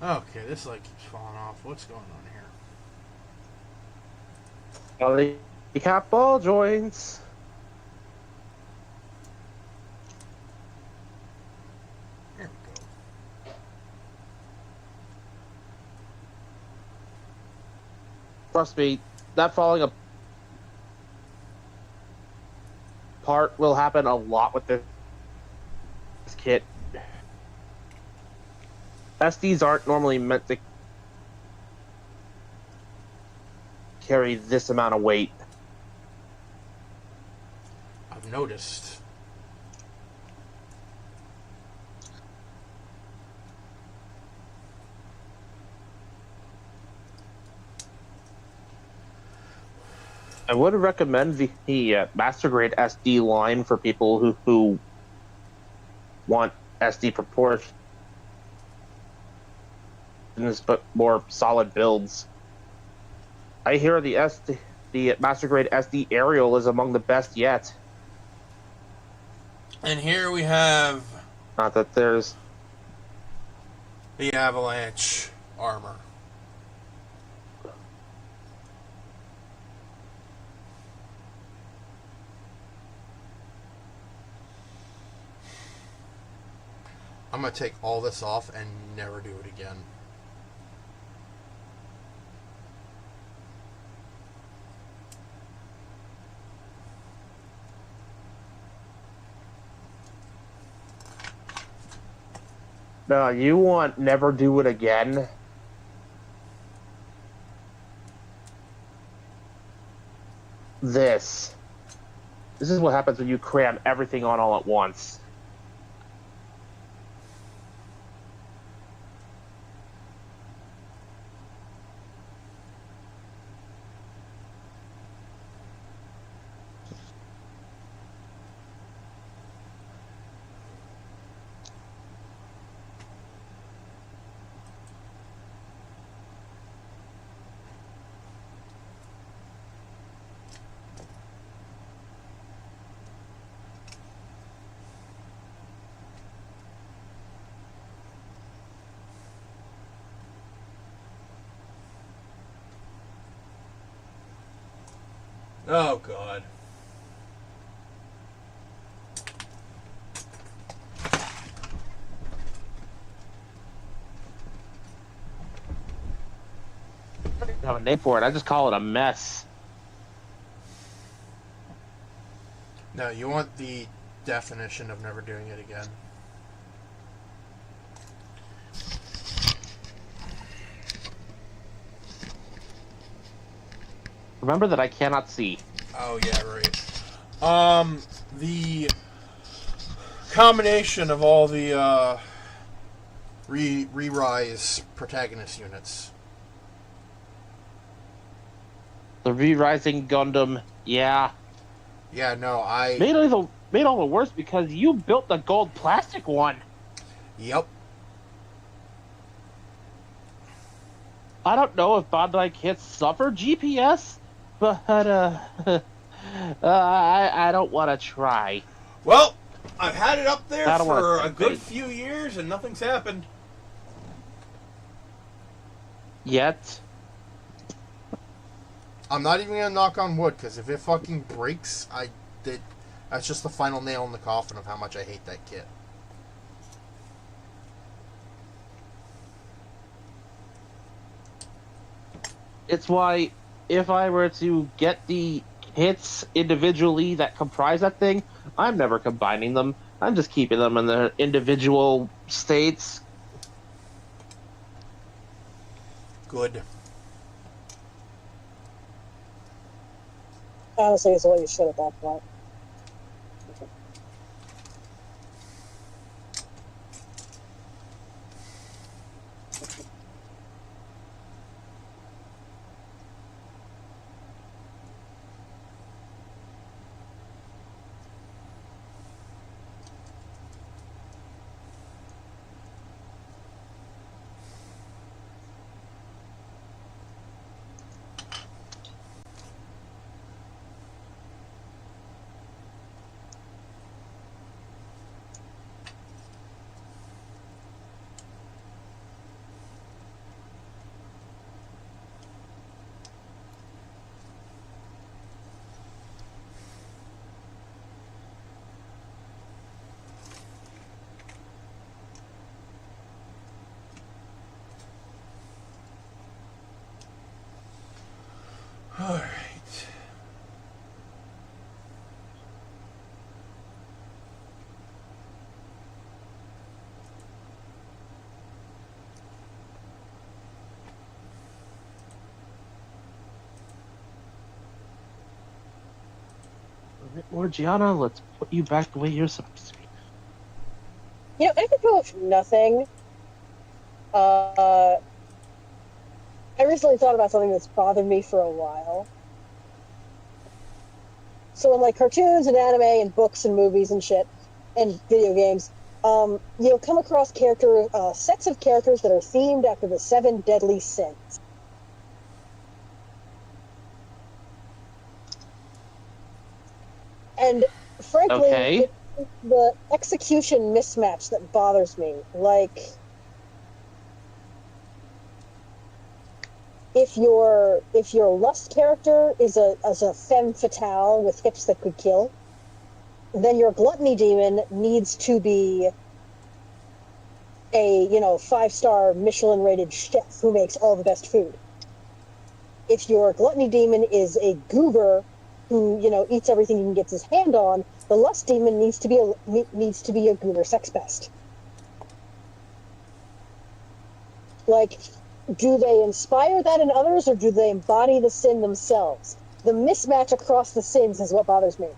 Okay, this light keeps falling off. What's going on here? Well, Recap ball joints. There we go. Trust me, that falling apart will happen a lot with this kit. SDs aren't normally meant to carry this amount of weight. I've noticed. I would recommend the Master Grade SD line for people who want SD proportions but more solid builds. I hear the Master Grade SD Aerial is among the best yet. And here we have Not that there's the Avalanche armor. I'm going to take all this off and never do it again. no, you want never do it again. This is what happens when you cram everything on all at once. Oh, God. I don't have a name for it. I just call it a mess. No, you want the definition of never doing it again. Remember that I cannot see. Oh, yeah, right. The combination of all the, re-rise protagonist units. The Re-Rising Gundam, yeah. Yeah, no, Made all the worse because you built the gold plastic one. Yep. I don't know if Bandai can't suffer GPS, but I don't want to try. Well, I've had it up there I don't for wanna a good think. few years and nothing's happened. Yet. I'm not even gonna knock on wood, because if it fucking breaks, that's just the final nail in the coffin of how much I hate that kit. It's why if I were to get the hits individually that comprise that thing, I'm never combining them. I'm just keeping them in their individual states. Good. Honestly, it's the way you should at that point. Lord Gianna, let's put you back the way you're supposed to be. I could go with nothing. I recently thought about something that's bothered me for a while. So in like cartoons and anime and books and movies and shit and video games, you'll come across sets of characters that are themed after the 7 deadly sins. And frankly, Okay. it's the execution mismatch that bothers me. Like, if your lust character is a femme fatale with hips that could kill, then your gluttony demon needs to be a 5-star Michelin rated chef who makes all the best food. If your gluttony demon is a goober who eats everything he can get his hand on, the lust demon needs to be a goober sex pest. Like, do they inspire that in others, or do they embody the sin themselves? The mismatch across the sins is what bothers me.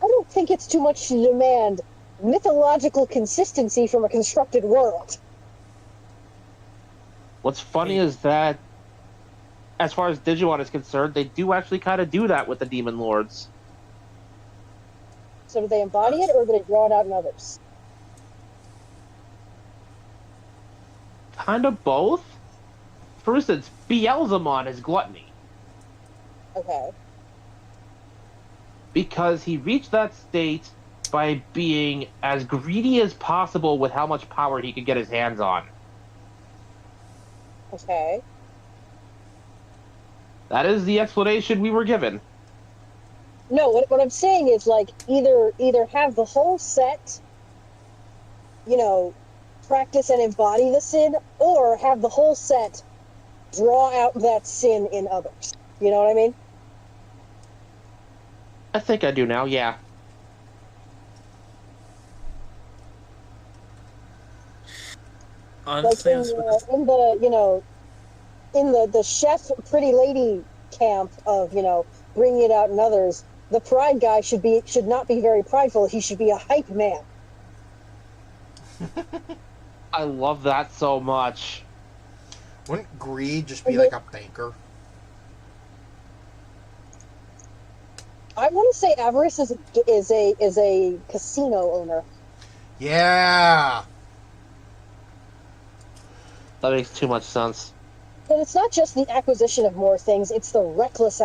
I don't think it's too much to demand mythological consistency from a constructed world. What's funny is that, as far as Digimon is concerned, they do actually kind of do that with the Demon Lords. So do they embody it, or do they draw it out in others? Kind of both. For instance, Beelzemon is gluttony. Okay. Because he reached that state by being as greedy as possible with how much power he could get his hands on. Okay. That is the explanation we were given. No, what I'm saying is, like, either have the whole set, practice and embody the sin, or have the whole set draw out that sin in others. You know what I mean? I think I do now, yeah. Honestly, Like in the chef pretty lady camp of bringing it out in others, the pride guy should not be very prideful. He should be a hype man. I love that so much. Wouldn't greed just be like a banker? I want to say avarice is a casino owner. Yeah. That makes too much sense. But it's not just the acquisition of more things; it's the reckless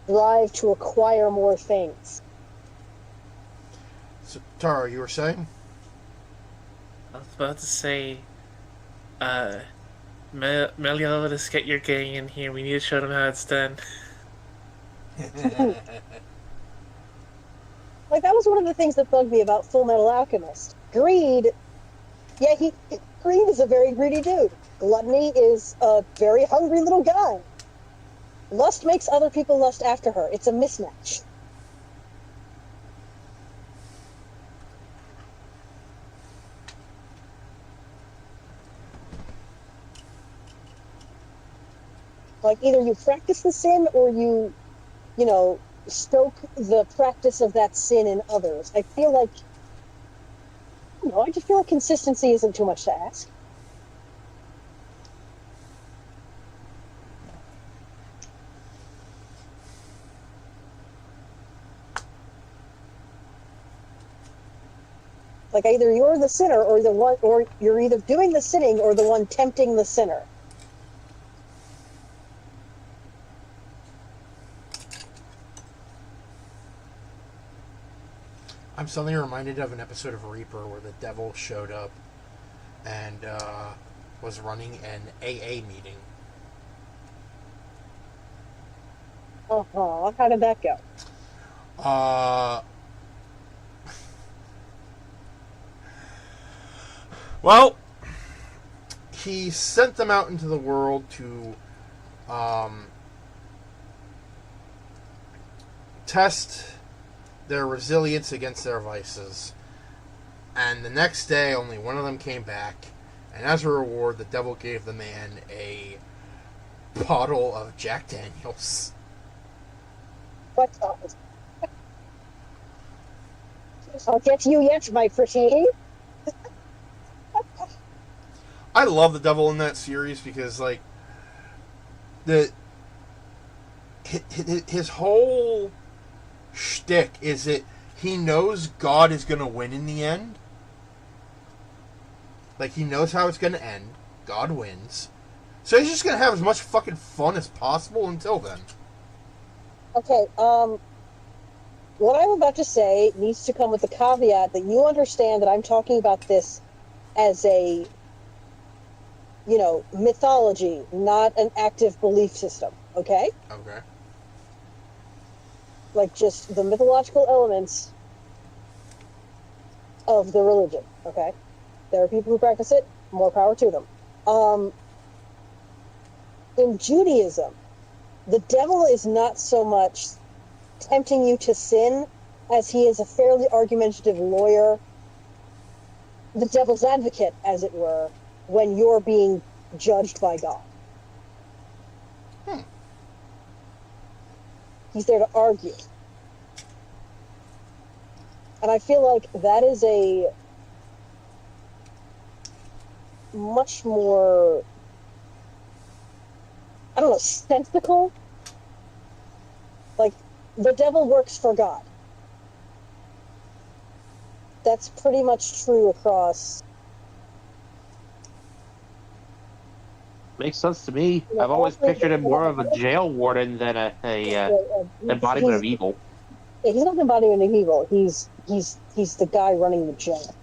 drive to acquire more things. So, Tara, you were saying? I was about to say, Melio, let us get your gang in here. We need to show them how it's done. Like, that was one of the things that bugged me about Full Metal Alchemist. Greed, greed is a very greedy dude. Gluttony is a very hungry little guy. Lust makes other people lust after her. It's a mismatch. Like, either you practice the sin or you stoke the practice of that sin in others. I feel like, I just feel like consistency isn't too much to ask. Like, either you're the sinner or you're either doing the sinning or the one tempting the sinner. I'm suddenly reminded of an episode of Reaper where the devil showed up and was running an AA meeting. Uh-huh. How did that go? Well, he sent them out into the world to test their resilience against their vices. And the next day, only one of them came back. And as a reward, the devil gave the man a bottle of Jack Daniels. What? I'll get you yet, my pretty. I love the devil in that series because, like, his whole shtick is that he knows God is going to win in the end. Like, he knows how it's going to end. God wins. So he's just going to have as much fucking fun as possible until then. Okay, what I'm about to say needs to come with the caveat that you understand that I'm talking about this as a, mythology, not an active belief system, okay? Okay. Like, just the mythological elements of the religion, okay? There are people who practice it, more power to them. In Judaism, the devil is not so much tempting you to sin as he is a fairly argumentative lawyer, the devil's advocate, as it were, when you're being judged by God. He's there to argue. And I feel like that is a much more, I don't know, sensical. Like, the devil works for God. That's pretty much true across. Makes sense to me. I've always pictured him more of a jail warden than a embodiment of evil. Yeah, he's not an embodiment of evil. He's the guy running the jail.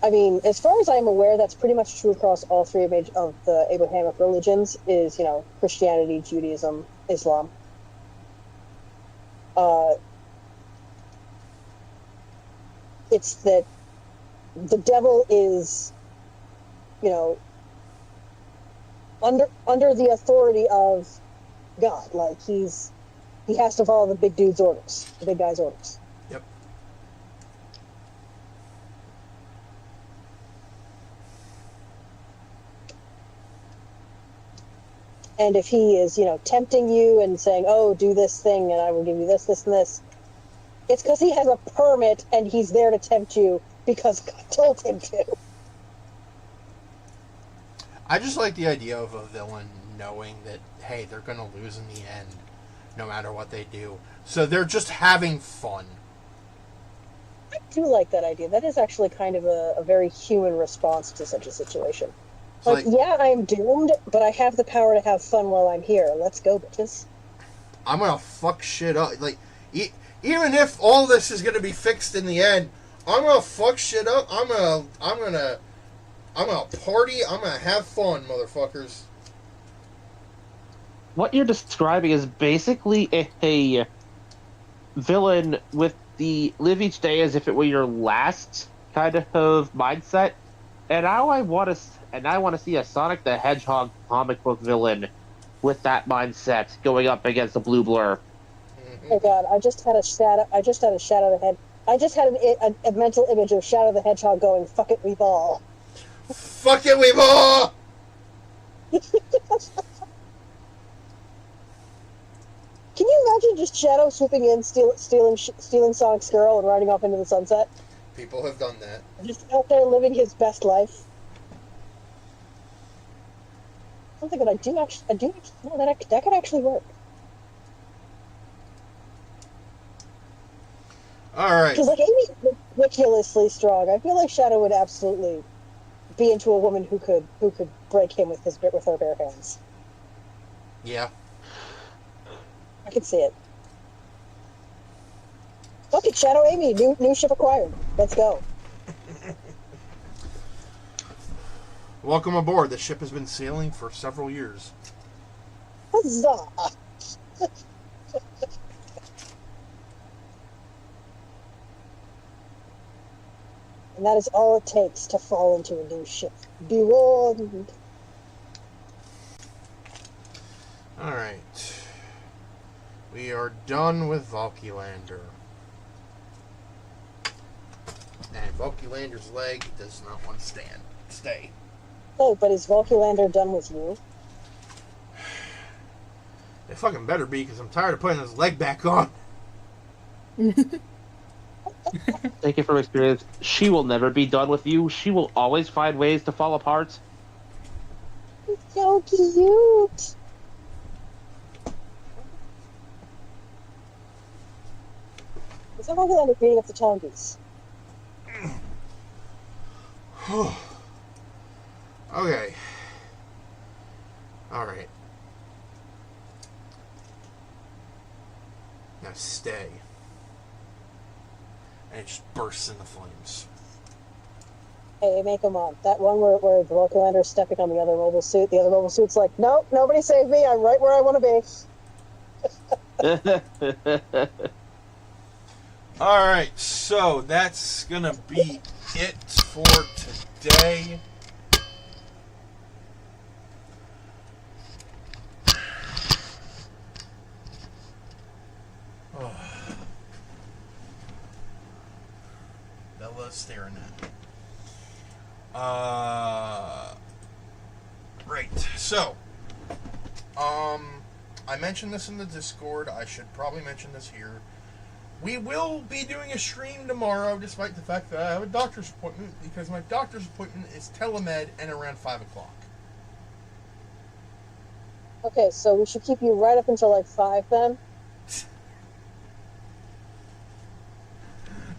I mean, as far as I'm aware, that's pretty much true across all three of the Abrahamic religions, is, Christianity, Judaism, Islam. It's that the devil is, under the authority of God. Like, he has to follow the big dude's orders, the big guy's orders. Yep. And if he is, tempting you and saying, oh, do this thing and I will give you this, this, and this, it's because he has a permit and he's there to tempt you because God told him to. I just like the idea of a villain knowing that, hey, they're going to lose in the end, no matter what they do. So they're just having fun. I do like that idea. That is actually kind of a very human response to such a situation. Like, yeah, I'm doomed, but I have the power to have fun while I'm here. Let's go, bitches. I'm going to fuck shit up. Like, even if all this is going to be fixed in the end, I'm going to fuck shit up. I'm going to party. I'm going to have fun, motherfuckers. What you're describing is basically a villain with the live each day as if it were your last kind of mindset. And now I want to see a Sonic the Hedgehog comic book villain with that mindset going up against a blue blur. Oh god, I just had a shadow of the head. I just had a mental image of Shadow the Hedgehog going, fuck it, we ball. Fuck it, we ball! Can you imagine just Shadow swooping in, stealing Sonic's girl and riding off into the sunset? People have done that. Just out there living his best life. Something that I do actually know that could actually work. Alright. Because, like, Amy's ridiculously strong. I feel like Shadow would absolutely be into a woman who could break him with her bare hands. Yeah. I can see it. Fuck it, Shadow Amy, new ship acquired. Let's go. Welcome aboard. The ship has been sailing for several years. Huzzah! And that is all it takes to fall into a new ship. Be warned. Alright. We are done with Valkylander. And Valkylander's leg does not want to stay. Oh, but is Valkylander done with you? It fucking better be, because I'm tired of putting his leg back on. Take it from experience. She will never be done with you. She will always find ways to fall apart. It's so cute. Is that Valkylander beating up the Tongies? Okay. Alright. Now stay. And it just bursts into flames. Hey, make him on. That one where the Valkylander is stepping on the other mobile suit. The other mobile suit's like, nope, nobody save me. I'm right where I want to be. Alright, so that's gonna be it for today. Oh. Bella's staring at me. Right, so, I mentioned this in the Discord. I should probably mention this here. We will be doing a stream tomorrow, despite the fact that I have a doctor's appointment, because my doctor's appointment is telemed and around 5 o'clock. Okay, so we should keep you right up until like 5 then?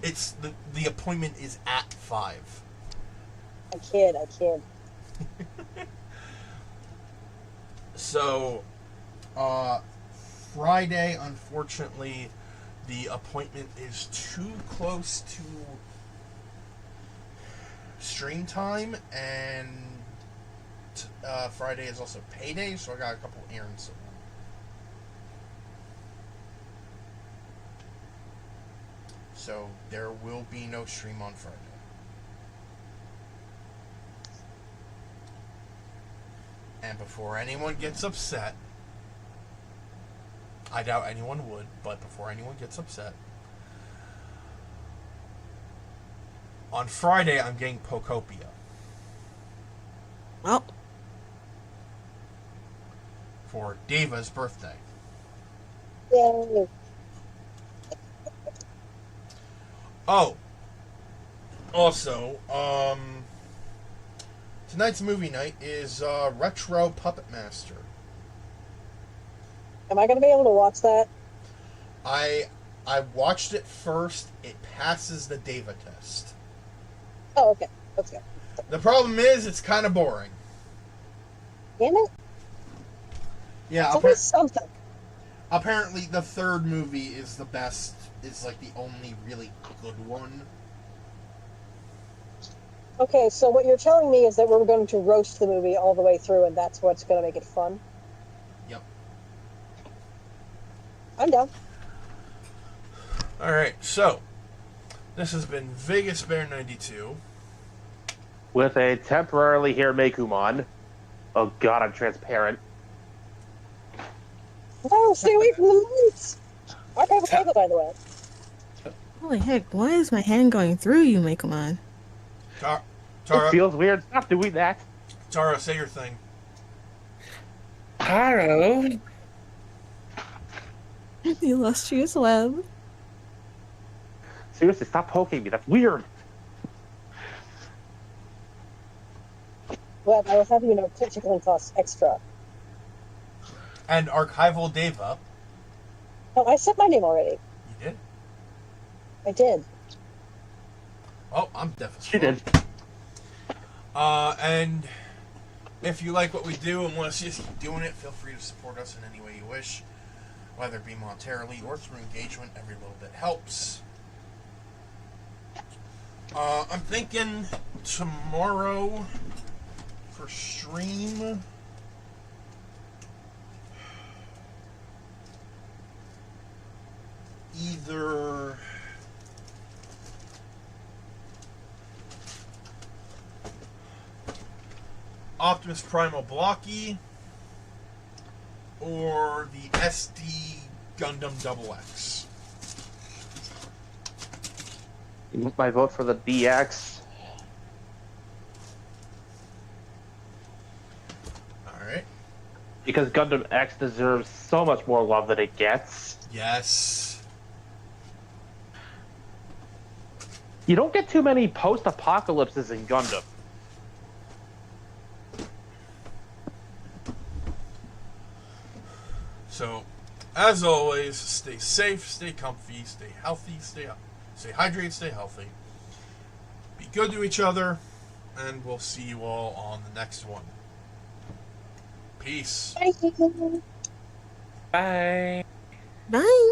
It's the appointment is at 5. I kid. So, Friday, unfortunately, the appointment is too close to stream time, and Friday is also payday, so I got a couple errands to run. So, there will be no stream on Friday. And before anyone gets upset, I doubt anyone would, but before anyone gets upset, on Friday I'm getting Pokopia. Well, For Deva's birthday. Yay. Oh, also, tonight's movie night is Retro Puppet Master. Am I going to be able to watch that? I watched it first. It passes the Deva test. Oh, okay. Let's go. The problem is it's kind of boring. Damn it. Yeah, It's always something. apparently the third movie is the best. Is like the only really good one. Okay, so what you're telling me is that we're going to roast the movie all the way through, and that's what's going to make it fun? Yep. I'm down. Alright, so this has been Vegas Bear 92. With a temporarily here Mekumon. Oh god, I'm transparent. No, stay away from the lights! Our favorite table, by the way. holy heck, why is my hand going through you, Mekumon? It Tara, feels weird. Stop doing that. Tara, say your thing. Taro. The illustrious web. Seriously, stop poking me. That's weird. Well, I will have you know, tickling costs extra. And Archival Deva. No, I said my name already. You did? I did. Oh, I'm deaf as She fuck. did. And if you like what we do and want to see us keep doing it, feel free to support us in any way you wish, whether it be monetarily or through engagement. Every little bit helps. I'm thinking tomorrow for stream. Either Optimus Primal Blocky or the SD Gundam Double X. My vote for the DX. Alright. Because Gundam X deserves so much more love than it gets. Yes. You don't get too many post-apocalypses in Gundam. So, as always, stay safe, stay comfy, stay healthy, stay hydrated, stay healthy. Be good to each other, and we'll see you all on the next one. Peace. Bye. Bye. Bye.